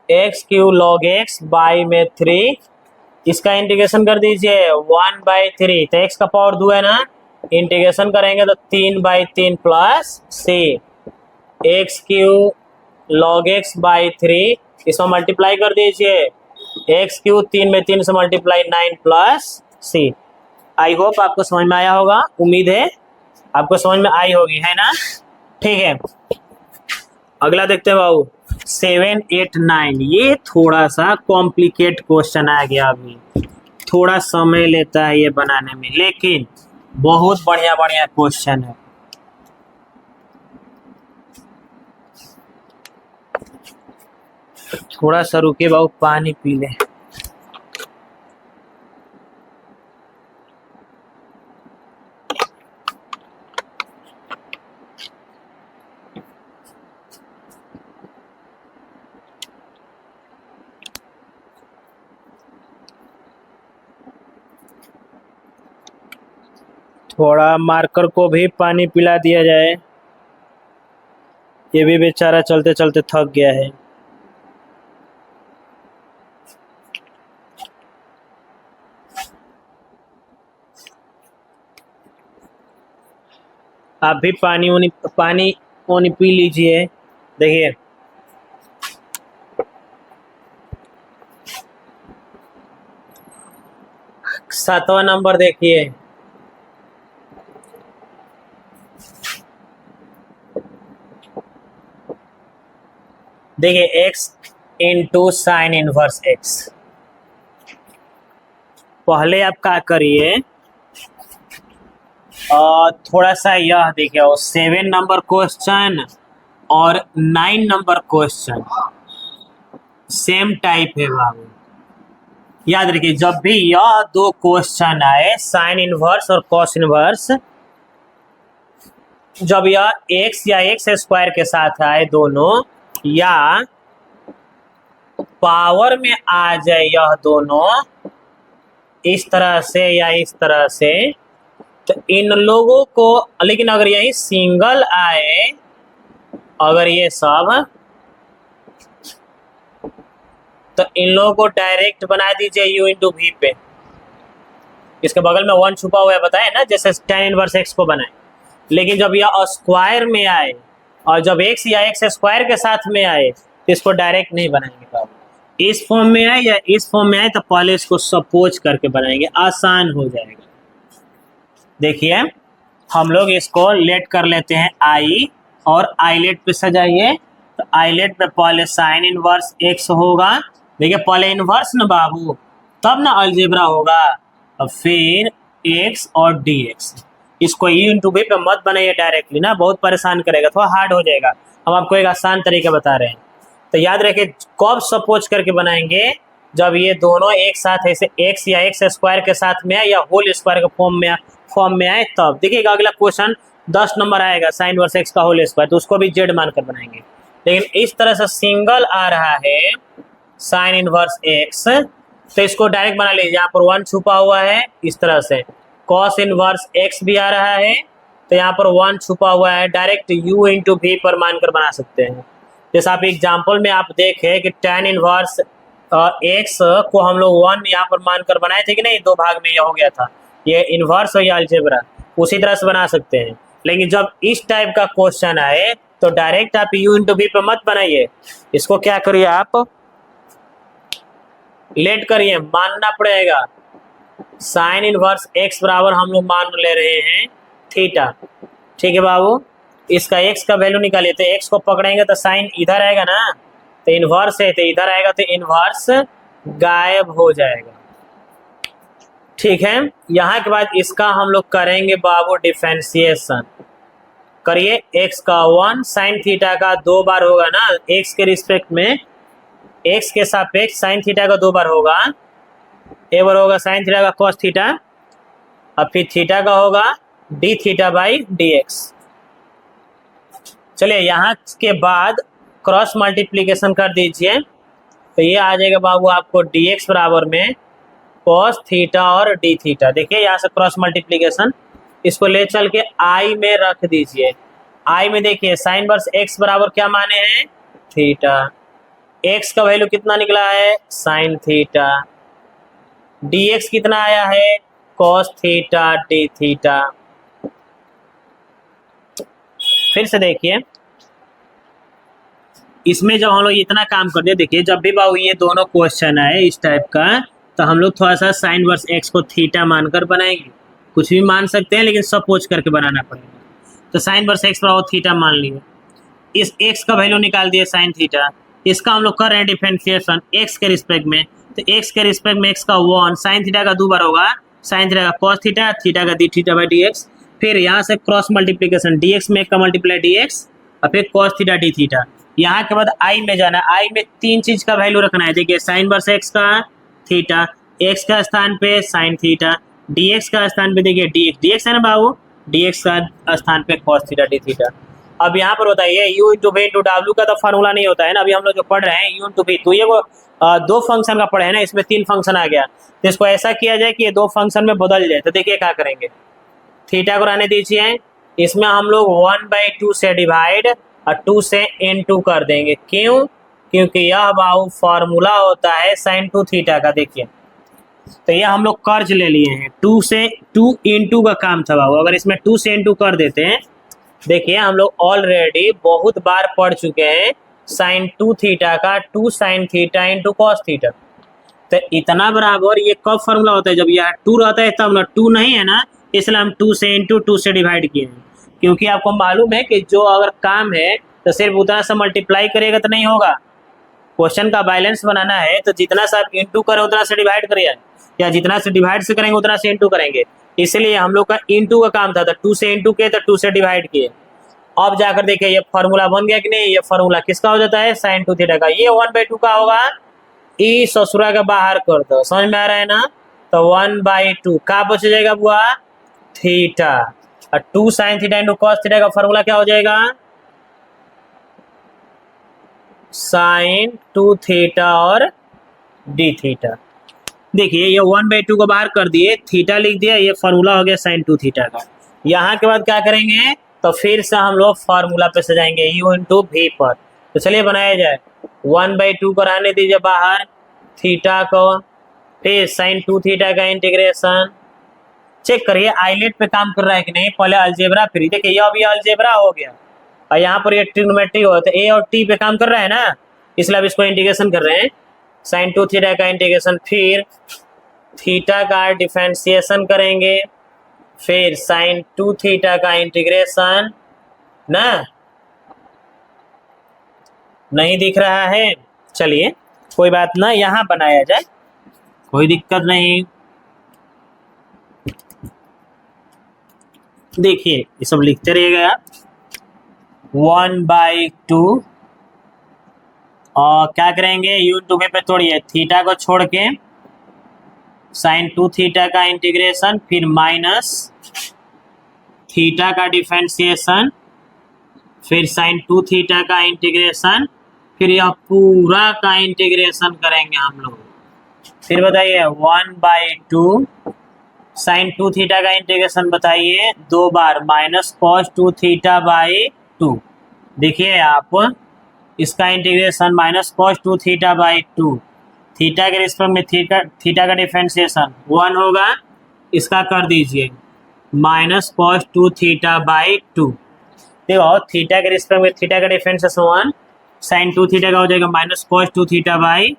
Speaker 1: x³ log x बाई में 3 इसका इंटीग्रेशन कर दीजिए 1/3, तो x का पावर 2 है ना, इंटीग्रेशन करेंगे तो 3/3 plus c x Q log x/3, इसमें मल्टीप्लाई कर दीजिए एक्स क्यू 3/3 से multiply 9 plus c। I hope आपको समझ में आया होगा, उम्मीद है आपको समझ में आई होगी, है ना। ठीक है, अगला देखते हैं बाबू 7, 8, 9। ये थोड़ा सा कॉम्प्लिकेट क्वेश्चन आ गया, अभी थोड़ा समय लेता है ये बनाने में, लेकिन बहुत बढ़िया बढ़िया क्वेश्चन है। थोड़ा सा रुके बाबू, पानी पी ले। थोड़ा मार्कर को भी पानी पिला दिया जाए, ये भी बेचारा चलते चलते थक गया है। आप भी पानी पी लीजिए। देखिए सातवां नंबर देखिए, देखिए x into sine inverse x। पहले आप क्या करिए, थोड़ा सा यह देखिए 7 नंबर क्वेश्चन और 9 नंबर क्वेश्चन सेम टाइप है बाबू। याद रखिए जब भी यह दो क्वेश्चन आए साइन इनवर्स और कॉस इनवर्स, जब यह x या x स्क्वायर के साथ आए दोनों, या पावर में आ जाए यह दोनों इस तरह से या इस तरह से, तो इन लोगों को, लेकिन अगर यही सिंगल आए, अगर ये सब, तो इन लोगों को डायरेक्ट बना दीजिए u इंटू वी पे। इसके बगल में 1 छुपा हुआ है, बताए ना, जैसे tan इनवर्स x को बनाए। लेकिन जब यह स्क्वायर में आए और जब x या x स्क्वायर के साथ में आए, तो इसको डायरेक्ट नहीं बनाएंगे बाबू। इस फॉर्म में आए या इस फॉर्म में आए तो पहले इसको सपोज करके बनाएंगे, आसान हो जाएगा। देखिए हम लोग इसको लेट कर लेते हैं आई, और आईलेट पे सजाइए। तो आईलेट पे पहले साइन इनवर्स x होगा, देखिए पहले इनवर्स ना बाबू, तब ना अलजेब्रा होगा, और फिर x और dx। इसको u इंटू v पे मत बनाइए डायरेक्टली ना, बहुत परेशान करेगा, थोड़ा हार्ड हो जाएगा। हम आपको एक आसान तरीका बता रहे हैं, तो याद रखिए कब सपोज करके बनाएंगे, जब ये दोनों एक साथ ऐसे x या x स्क्वायर के साथ में आए या होल स्क्वायर के फॉर्म में आए, तब देखिएगा अगला क्वेश्चन 10 नंबर आएगा साइन वर्स x का होल स्क्वायर, तो उसको भी जेड मानकर बनाएंगे। लेकिन इस तरह से सिंगल आ रहा है साइन इनवर्स x, तो इसको डायरेक्ट बना लीजिए, यहाँ पर 1 छुपा हुआ है इस तरह से। कॉस इनवर्स x भी आ रहा है, तो यहाँ पर 1 छुपा हुआ है, डायरेक्ट u इंटू v पर मानकर बना सकते हैं। जैसे आप एग्जाम्पल में आप देखें कि tan इनवर्स x को हम लोग 1 यहाँ पर मानकर बनाए थे कि नहीं, 2 भाग में यह हो गया था, ये इनवर्स और ये अलजेब्रा, उसी तरह से बना सकते हैं। लेकिन जब इस टाइप का क्वेश्चन आए तो डायरेक्ट आप u इंटू v पे मत बनाइए, इसको क्या करिए आप लेट करिए, मानना पड़ेगा। साइन इनवर्स x बराबर हम लोग मान ले रहे हैं थीटा, ठीक है बाबू। इसका x का वैल्यू निकालिए, तो x को पकड़ेंगे तो साइन इधर आएगा ना, तो इनवर्स है, तो इधर आएगा, तो इनवर्स गायब हो जाएगा, ठीक है। यहाँ के बाद इसका हम लोग करेंगे बाबू डिफरेंशिएशन। करिए, x का 1 साइन थीटा का 2 बार होगा ना, x के रिस्पेक्ट में, x के सापेक्ष साइन थीटा का 2 बार होगा, एक बार होगा साइन थीटा का कॉस थीटा, और फिर थीटा का होगा D theta by d x. चलिए यहाँ के बाद क्रॉस मल्टीप्लीकेशन कर दीजिए, तो ये आ जाएगा बाबू आपको डी एक्स बराबर में कॉस थीटा और डी थीटा। देखिए यहाँ से क्रॉस मल्टीप्लीकेशन, इसको ले चल के आई में रख दीजिए। आई में देखिए साइन वर्स एक्स बराबर क्या माने हैं, थीटा। एक्स का वैल्यू कितना निकला है, साइन थीटा, dx कितना आया है cos थीटा d थीटा। फिर से देखिए इसमें जब हम लोग इतना काम कर दिए, देखिए जब भी बाबू ये दोनों क्वेश्चन आए इस टाइप का तो हम लोग थोड़ा सा साइन वर्स एक्स को थीटा मानकर बनाएंगे। कुछ भी मान सकते हैं लेकिन सपोज करके बनाना पड़ेगा। तो साइन वर्स एक्स बराबर थीटा मान लिए, इस एक्स का वैल्यू निकाल दिए साइन थीटा, इसका हम लोग कर रहे हैं डिफरेंशिएशन एक्स के रिस्पेक्ट में। तो एक्स के रिस्पेक्ट में एक्स का 1 साइन थीटा का 2 बार होगा साइन थीटा का कॉस थीटा, थीटा का D theta by d x. फिर यहाँ से क्रॉस मल्टीप्लीकेशन डी एक्स में एक का मल्टीप्लाई डी एक्स और फिर कॉस थीटा डी थीटा। यहाँ के बाद आई में जाना, आई में 3 चीज का वैल्यू रखना है। देखिए साइन वर्स एक्स का थीटा, एक्स का स्थान पे साइन थीटा, डी एक्स का स्थान पे देखिए डी एक्स है ना बाबू, डी एक्स का स्थान पे कॉस थीटा डी थीटा। अब यहाँ पर बताइए u into V into W का तो फार्मूला नहीं होता है ना, अभी हम लोग जो पढ़ रहे हैं u इंटू वी, तो ये वो 2 फंक्शन का पढ़े हैं ना, इसमें 3 फंक्शन आ गया। तो इसको ऐसा किया जाए कि ये 2 फंक्शन में बदल जाए। तो देखिए क्या करेंगे, थीटा को रहने दीजिए, इसमें हम लोग 1/2 से डिवाइड और 2 से इनटू कर देंगे। क्यों? क्योंकि यह बाबू फार्मूला होता है साइन 2 थीटा का। देखिए तो ये हम लोग कर्ज ले लिए हैं, 2 इंटू का काम था बाबू। अगर इसमें 2 से इनटू कर देते हैं, देखिए हम लोग ऑलरेडी बहुत बार पढ़ चुके हैं साइन 2 थीटा का 2 sine theta into cos theta. तो इतना बराबर ये कब फॉर्मूला होता है, जब यह 2 रहता है तब ना, 2 नहीं है ना, इसलिए हम 2 से इंटू 2 से डिवाइड किए हैं। क्योंकि आपको मालूम है कि जो अगर काम है तो सिर्फ उतना से मल्टीप्लाई करेगा तो नहीं होगा, क्वेश्चन का बैलेंस बनाना है तो जितना से आप इंटू करें उतना से डिवाइड करिए, या जितना से डिवाइड से करेंगे उतना से इंटू करेंगे। इसलिए हम लोग का इंटू का काम था, तो 2 से इंटू किए तो 2 से डिवाइड किए। अब जाकर देखिए ये फॉर्मूला बन गया कि नहीं, ये फॉर्मूला किसका हो जाता है साइन 2 थीटा का। ये 1/2 का होगा, ई ससुरा के बाहर कर दो, समझ में आ रहा है ना। तो 1/2 का बच जाएगा बुआ थीटा, और 2 sine theta into cos theta का फॉर्मूला क्या हो जाएगा साइन 2 थीटा और डी थीटा। देखिए ये 1/2 को बाहर कर दिए, थीटा लिख दिया, ये फॉर्मूला हो गया साइन 2 थीटा का। यहाँ के बाद क्या करेंगे, तो फिर से हम लोग फार्मूला पे से जाएंगे u इंटू वी पर। तो चलिए बनाया जाए, 1/2 को रहने दीजिए बाहर, थीटा को, फिर साइन 2 थीटा का इंटीग्रेशन। चेक करिए आइलेट पे काम कर रहा है कि नहीं, पहले अलजेब्रा फिर देखिए ये अभी अलजेब्रा हो गया और यहाँ पर ये ट्रिग्नोमेट्री हो, तो ए और टी पे काम कर रहा है ना, इसलिए अब इसको इंटीग्रेशन कर रहे हैं साइन 2 थीटा का इंटीग्रेशन, फिर थीटा का डिफरेंशिएशन करेंगे, फिर साइन 2 थीटा का इंटीग्रेशन ना, नहीं दिख रहा है, चलिए कोई बात ना, यहाँ बनाया जाए, कोई दिक्कत नहीं। देखिए ये सब लिखते रहिएगा आप, 1/2 और क्या करेंगे u इंटू वी पे तोड़िए, थीटा को छोड़ के साइन 2 थीटा का इंटीग्रेशन, फिर माइनस थीटा का डिफरेंशिएशन, फिर साइन 2 थीटा का इंटीग्रेशन, फिर यह पूरा का इंटीग्रेशन करेंगे हम लोग। फिर बताइए 1/2 साइन 2 थीटा का इंटीग्रेशन बताइए 2 बार, माइनस कॉस 2 थीटा बाई 2। देखिए आप इसका integration minus cos 2 theta by 2, theta के रिस्पेक्ट में थीटा का डिफरेंशिएशन 1 होगा, इसका कर दीजिए माइनस कॉस 2 थीटा बाई 2। देखो थीटा के रिस्पेक्ट में थीटा का डिफरेंशिएशन 1, साइन 2 थीटा का हो जाएगा माइनस कॉस 2 थीटा बाई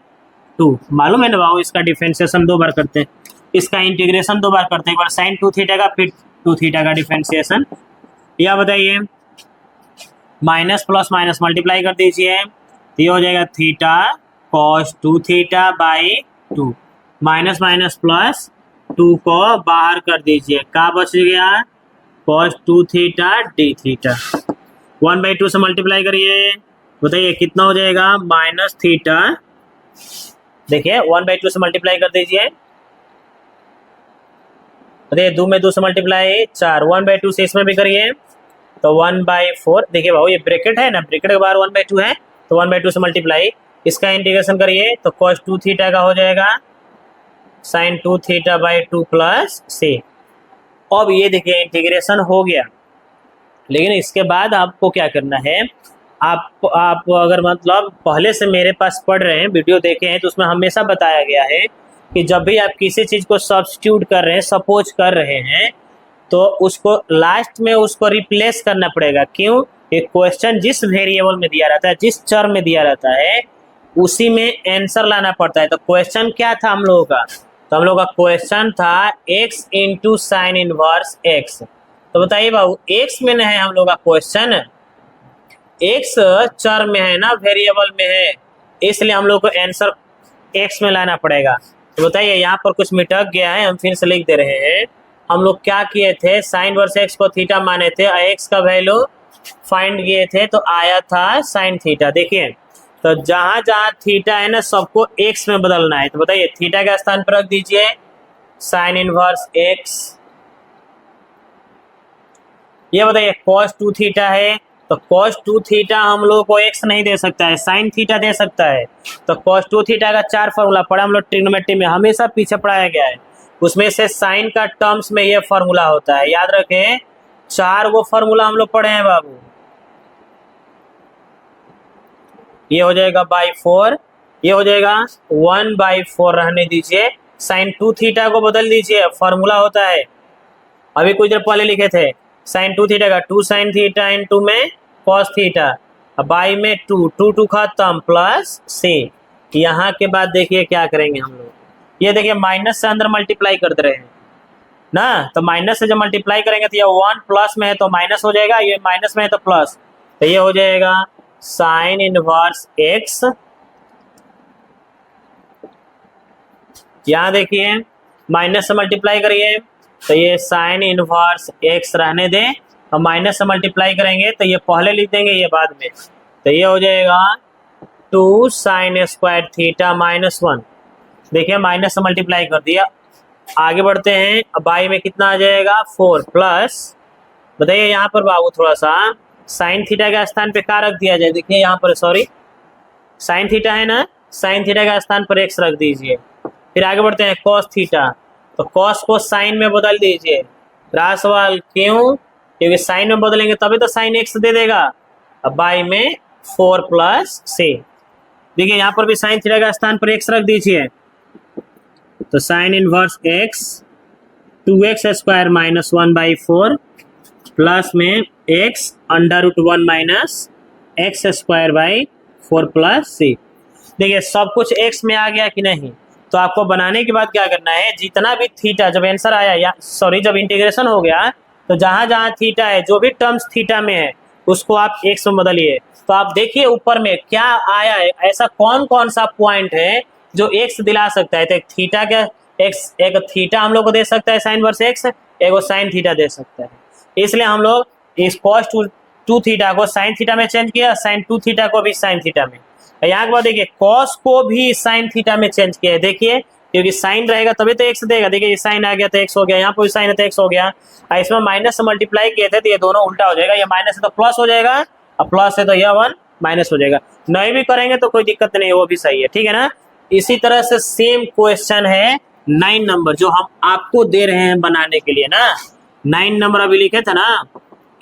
Speaker 1: 2। मालूम है ना बाबू, इसका डिफरेंशिएशन 2 बार करते हैं, इसका इंटीग्रेशन 2 बार करते हैं, एक बार साइन 2 थीटा का फिर 2 थीटा का डिफरेंशिएशन। या बताइए माइनस प्लस माइनस मल्टीप्लाई कर दीजिए, तो ये हो जाएगा theta cos 2 theta by 2, minus minus plus 2 को बाहर कर दीजिए, क्या बच गया कॉस 2 थीटा डी थीटा। 1/2 से मल्टीप्लाई करिए, बताइए कितना हो जाएगा माइनस थीटा। देखिए 1/2 से मल्टीप्लाई कर दीजिए, देखिए 2 में 2 से मल्टीप्लाई 4, 1/2 से इसमें भी करिए तो 1/4। देखिए भाई ये ब्रैकेट है ना, ब्रैकेट के बाहर 1/2 है, तो 1/2 से मल्टीप्लाई, इसका इंटीग्रेशन करिए तो cos 2 थीटा का हो जाएगा sin 2 theta by 2 plus c। अब ये देखिए इंटीग्रेशन हो गया, लेकिन इसके बाद आपको क्या करना है, आप अगर मतलब पहले से मेरे पास पढ़ रहे हैं, वीडियो देखे हैं, तो उसमें हमेशा बताया गया है कि जब भी आप किसी चीज को सब्स्टिट्यूट कर रहे हैं, सपोज कर रहे हैं, तो उसको लास्ट में उसको रिप्लेस करना पड़ेगा। क्यों? एक क्वेश्चन जिस वेरिएबल में दिया रहता है, जिस चर में दिया रहता है, उसी में आंसर लाना पड़ता है। तो क्वेश्चन क्या था हम लोगों का? तो हम लोग का क्वेश्चन था x into sine inverse x। तो बताइए बाबू, x में है हम लोग का क्वेश्चन, x चर में है ना, वेरिएबल में है, इसलिए हम लोग को आंसर x में लाना पड़ेगा। तो बताइए यहाँ पर कुछ मिटक गया है, हम फिर से लिख दे रहे हैं। हम लोग क्या किए थे, साइन वर्स x को थीटा माने थे, x का वैल्यू फाइंड किए थे, तो आया था साइन थीटा। देखिए, तो जहां जहां थीटा है ना, सबको x में बदलना है। तो बताइए थीटा के स्थान पर रख दीजिए साइन इनवर्स x। ये बताइए cos 2 थीटा है, तो cos 2 थीटा हम लोग को x नहीं दे सकता है, साइन थीटा दे सकता है। तो cos 2 थीटा का 4 फॉर्मूला पढ़ा हम लोग ट्रिग्नोमेट्री में, हमेशा पीछे पढ़ाया गया है। उसमें से साइन का टर्म्स में ये फॉर्मूला होता है, याद रखें। 4 वो फॉर्मूला हम लोग पढ़े हैं बाबू। ये हो जाएगा बाई 4, ये हो जाएगा 1/4, रहने दीजिए। साइन 2 थीटा को बदल दीजिए, फॉर्मूला होता है, अभी कुछ देर पहले लिखे थे, साइन 2 थीटा का 2 साइन थीटा इंटू में कॉस थीटा, बाई में 2 खत्म प्लस c। यहाँ के बाद देखिए क्या करेंगे हम लोग, ये देखिए माइनस से अंदर मल्टीप्लाई कर दे रहे हैं ना, तो माइनस से जब मल्टीप्लाई करेंगे तो ये 1 प्लस में है तो माइनस हो जाएगा, ये माइनस में है तो प्लस, तो ये हो जाएगा साइन इनवर्स x। यहाँ देखिए माइनस से मल्टीप्लाई करिए तो ये साइन इनवर्स x रहने दें, और माइनस से मल्टीप्लाई करेंगे तो ये पहले लिख देंगे, ये बाद में, तो ये हो जाएगा 2 साइन स्क्वायर थीटा माइनस 1। देखिए माइनस से मल्टीप्लाई कर दिया, आगे बढ़ते हैं। अब बाई में कितना आ जाएगा 4 प्लस, बताइए यहाँ पर बाबू थोड़ा सा साइन थीटा के स्थान पे क्या रख दिया जाए, देखिए यहाँ पर, सॉरी साइन थीटा है ना, साइन थीटा के स्थान पर x रख दीजिए। फिर आगे बढ़ते हैं cos थीटा, तो cos को साइन में बदल दीजिए। रहा सवाल क्यों? क्योंकि साइन में बदलेंगे तभी तो साइन x दे देगा। अब बाई में 4 प्लस c, देखिए यहाँ पर भी साइन थीटा के स्थान पर x रख दीजिए, तो sign inverse x 2x square minus 1/4 plus में x √1 minus x square by 4 plus c। देखिए सब कुछ x में आ गया कि नहीं? तो आपको बनाने के बाद क्या करना है, जितना भी थीटा, जब आंसर आया या सॉरी जब इंटीग्रेशन हो गया, तो जहां जहां थीटा है, जो भी टर्म्स थीटा में है, उसको आप x में बदलिए। तो आप देखिए ऊपर में क्या आया है, ऐसा कौन कौन सा पॉइंट है जो x दिला सकता है। तो एक थीटा का एक थीटा हम लोग को दे सकता है साइन वर्स x, एक साइन थीटा दे सकता है, इसलिए हम लोग इस cos 2 थीटा को साइन थीटा में चेंज किया, साइन 2 थीटा को भी साइन थीटा में। यहाँ के बाद देखिए cos को भी साइन थीटा में चेंज किया है, देखिए क्योंकि साइन रहेगा तभी तो x देगा। देखिए ये साइन आ गया तो x हो गया, यहाँ पर भी साइन है तो x हो गया, इसमें माइनस से मल्टीप्लाई किए थे तो ये दोनों उल्टा हो जाएगा, ये माइनस है तो प्लस हो जाएगा, और प्लस है तो यह 1 माइनस हो जाएगा। नहीं भी करेंगे तो कोई दिक्कत नहीं है, वो भी सही है, ठीक है ना। इसी तरह से सेम क्वेश्चन है 9 नंबर जो हम आपको दे रहे हैं बनाने के लिए ना। 9 नंबर अभी लिखे थे ना,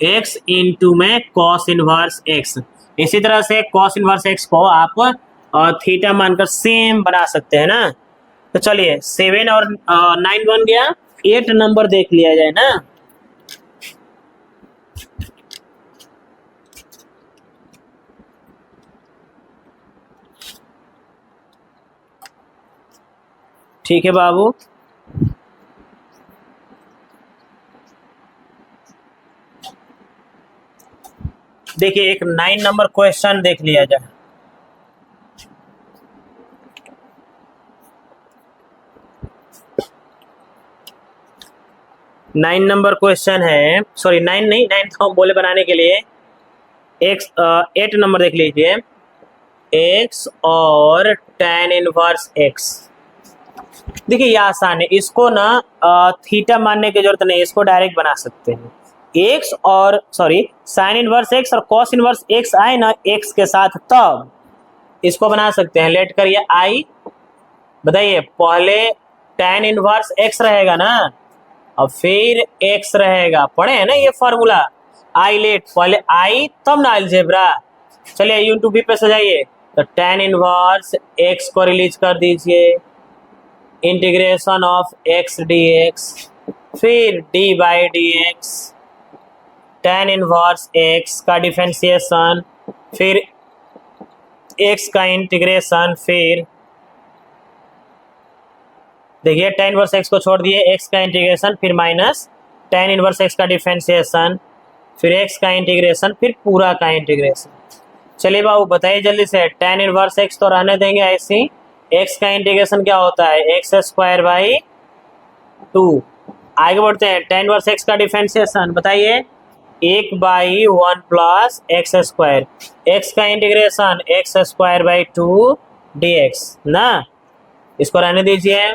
Speaker 1: x इंटू में cos इनवर्स x। इसी तरह से cos इनवर्स x को आप थीटा मानकर सेम बना सकते हैं ना। तो चलिए 7 और 9 बन गया, 8 नंबर देख लिया जाए ना। ठीक है बाबू, देखिए एक 9 नंबर क्वेश्चन देख लिया जाए। नाइन नंबर क्वेश्चन है, सॉरी 9 नहीं, 9 तो हम बोले बनाने के लिए। 8 नंबर देख लीजिए, x और tan इनवर्स x। देखिए ये आसान है, इसको ना थीटा मानने की जरूरत नहीं, इसको डायरेक्ट बना सकते हैं। x और सॉरी साइन इनवर्स x और cos इनवर्स x आए ना x के साथ, तब इसको बना सकते हैं। लेट करिए i, बताइए पहले tan इनवर्स x रहेगा ना, और फिर x रहेगा, पढ़े हैं ना ये फॉर्मूला, आई लेट पहले आई तब ना अलजेब्रा। चलिए यूट्यूब पे सजाइए, तो tan इनवर्स x को रिलीज कर दीजिए, integration of x d x, फिर d by d x, tan inverse x का डिफरेंशिएशन, फिर एक्स का इंटीग्रेशन, फिर देखिए tan इनवर्स एक्स को छोड़ दिए, एक्स का इंटीग्रेशन, फिर माइनस tan इनवर्स एक्स का डिफरेंशिएशन, फिर एक्स का इंटीग्रेशन, फिर पूरा का इंटीग्रेशन। चलिए बाबू बताइए जल्दी से, tan इनवर्स एक्स तो रहने देंगे ऐसी, एक्स का इंटीग्रेशन क्या होता है, एक्स स्क्वायर बाई 2। आगे बढ़ते हैं, tan इनवर्स एक्स का डिफरेंशिएशन बताइए, 1/1 प्लस एक्स स्क्वायर, एक्स का integration x square by 2 dx ना, इसको रहने दीजिए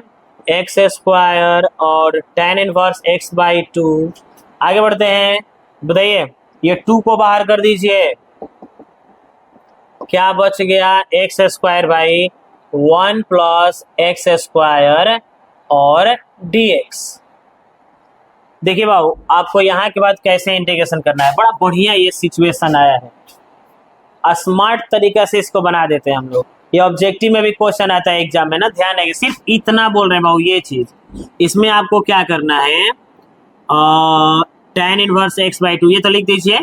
Speaker 1: एक्स स्क्वायर और tan इनवर्स एक्स बाई 2। आगे बढ़ते हैं, बताइए ये 2 को बाहर कर दीजिए, क्या बच गया, x square by 1 plus x square और dx। देखिए बाबू आपको यहाँ के बाद कैसे इंटीग्रेशन करना है, बड़ा बढ़िया ये सिचुएशन आया है, स्मार्ट तरीका से इसको बना देते हैं हम लोग। ये ऑब्जेक्टिव में भी क्वेश्चन आता है एग्जाम में ना, ध्यान रखिए, सिर्फ इतना बोल रहे हैं बाबू ये चीज। इसमें आपको क्या करना है, tan इनवर्स एक्स बाई 2 ये तो लिख दीजिए,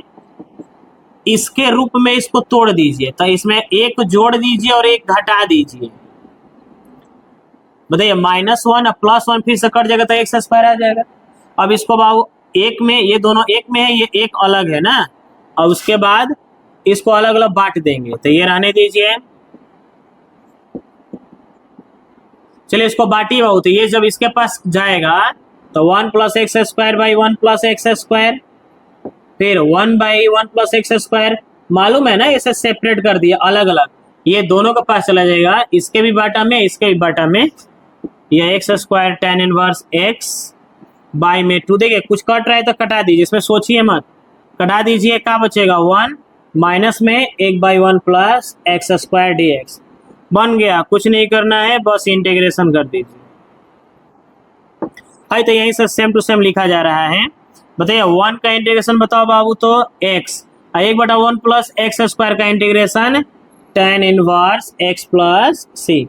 Speaker 1: इसके रूप में इसको तोड़ दीजिए, तो इसमें एक जोड़ दीजिए और एक घटा दीजिए। बताइए -1 +1 फिर से कट जाएगा तो एक्स स्क्वायर आ जाएगा। अब इसको बाबू एक में, ये दोनों एक में है, ये एक अलग है ना, और उसके बाद इसको अलग अलग बांट देंगे, तो ये रहने दीजिए। चलिए इसको बांटिए बाबू, तो ये जब इसके पास जाएगा तो 1 plus x square by 1 plus x square, फिर 1/1 प्लस एक्स स्क्वायर, मालूम है ना, इसे सेपरेट कर दिया अलग अलग, ये दोनों के पास चला जाएगा, इसके भी बाटा में इसके भी बाटा में, ये x square tan inverse x by में 2। देखिए कुछ कट रहा है तो कटा दीजिए, इसमें सोचिए मत, कटा दीजिए, क्या बचेगा 1 माइनस में 1/1 प्लस एक्स स्क्वायर dx बन गया। कुछ नहीं करना है, बस इंटीग्रेशन कर दीजिए। भाई तो यहीं से सेम टू सेम लिखा जा रहा है। बताइए 1 का इंटीग्रेशन बताओ बाबू, तो x, 1/1 प्लस एक्स स्क्वायर का integration tan inverse x plus c।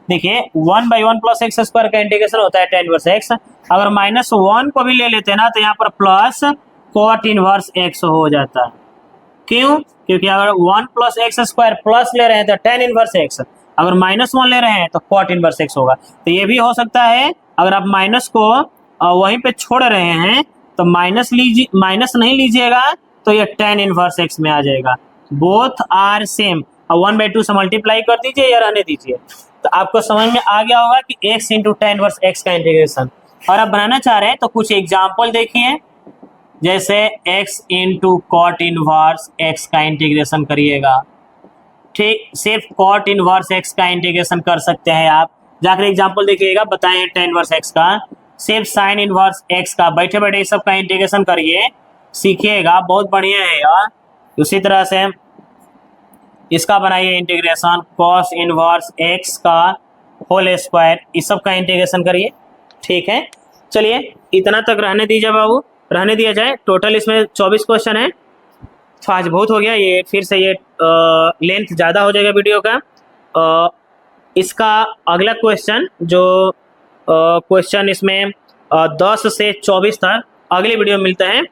Speaker 1: देखिए 1/1 प्लस एक्स स्क्वायर का इंटीग्रेशन होता है tan इनवर्स x, अगर -1 को भी ले लेते हैं ना तो यहाँ पर प्लस cot इनवर्स x हो जाता है। क्यों? क्योंकि अगर 1 प्लस एक्स स्क्वायर प्लस ले रहे हैं तो tan इनवर्स x, अगर -1 ले रहे हैं तो cot इनवर्स x होगा। तो ये भी हो सकता है, अगर आप माइनस को वहीं पे छोड़ रहे हैं तो माइनस लीजिए, माइनस नहीं लीजिएगा तो ये tan इनवर्स x में आ जाएगा। बोथ आर सेम, 1/2 से मल्टीप्लाई कर दीजिए या रहने दीजिए, तो आपको समझ में आ गया होगा कि x into tan inverse x का इंटीग्रेशन। और आप बनाना चाह रहे हैं तो कुछ एग्जाम्पल देखिए, जैसे x into cot inverse x का इंटीग्रेशन करिएगा, ठीक, सिर्फ कॉट इनवर्स x का इंटीग्रेशन कर सकते हैं आप, जाकर एग्जाम्पल देखिएगा, बताएं tan इनवर्स x का, सिर्फ साइन इनवर्स x का बैठे बैठे इस सब का इंटीग्रेशन करिए, सीखिएगा, बहुत बढ़िया है यार। उसी तरह से इसका बनाइए इंटीग्रेशन, cos इनवर्स x का होल स्क्वायर, इस सब का इंटीग्रेशन करिए, ठीक है। चलिए इतना तक रहने दीजिए बाबू, रहने दिया जाए। टोटल इसमें 24 क्वेश्चन है, तो आज बहुत हो गया, ये फिर से ये लेंथ ज़्यादा हो जाएगा वीडियो का। इसका अगला क्वेश्चन जो क्वेश्चन इसमें 10 से 24 तक अगली वीडियो में मिलता है।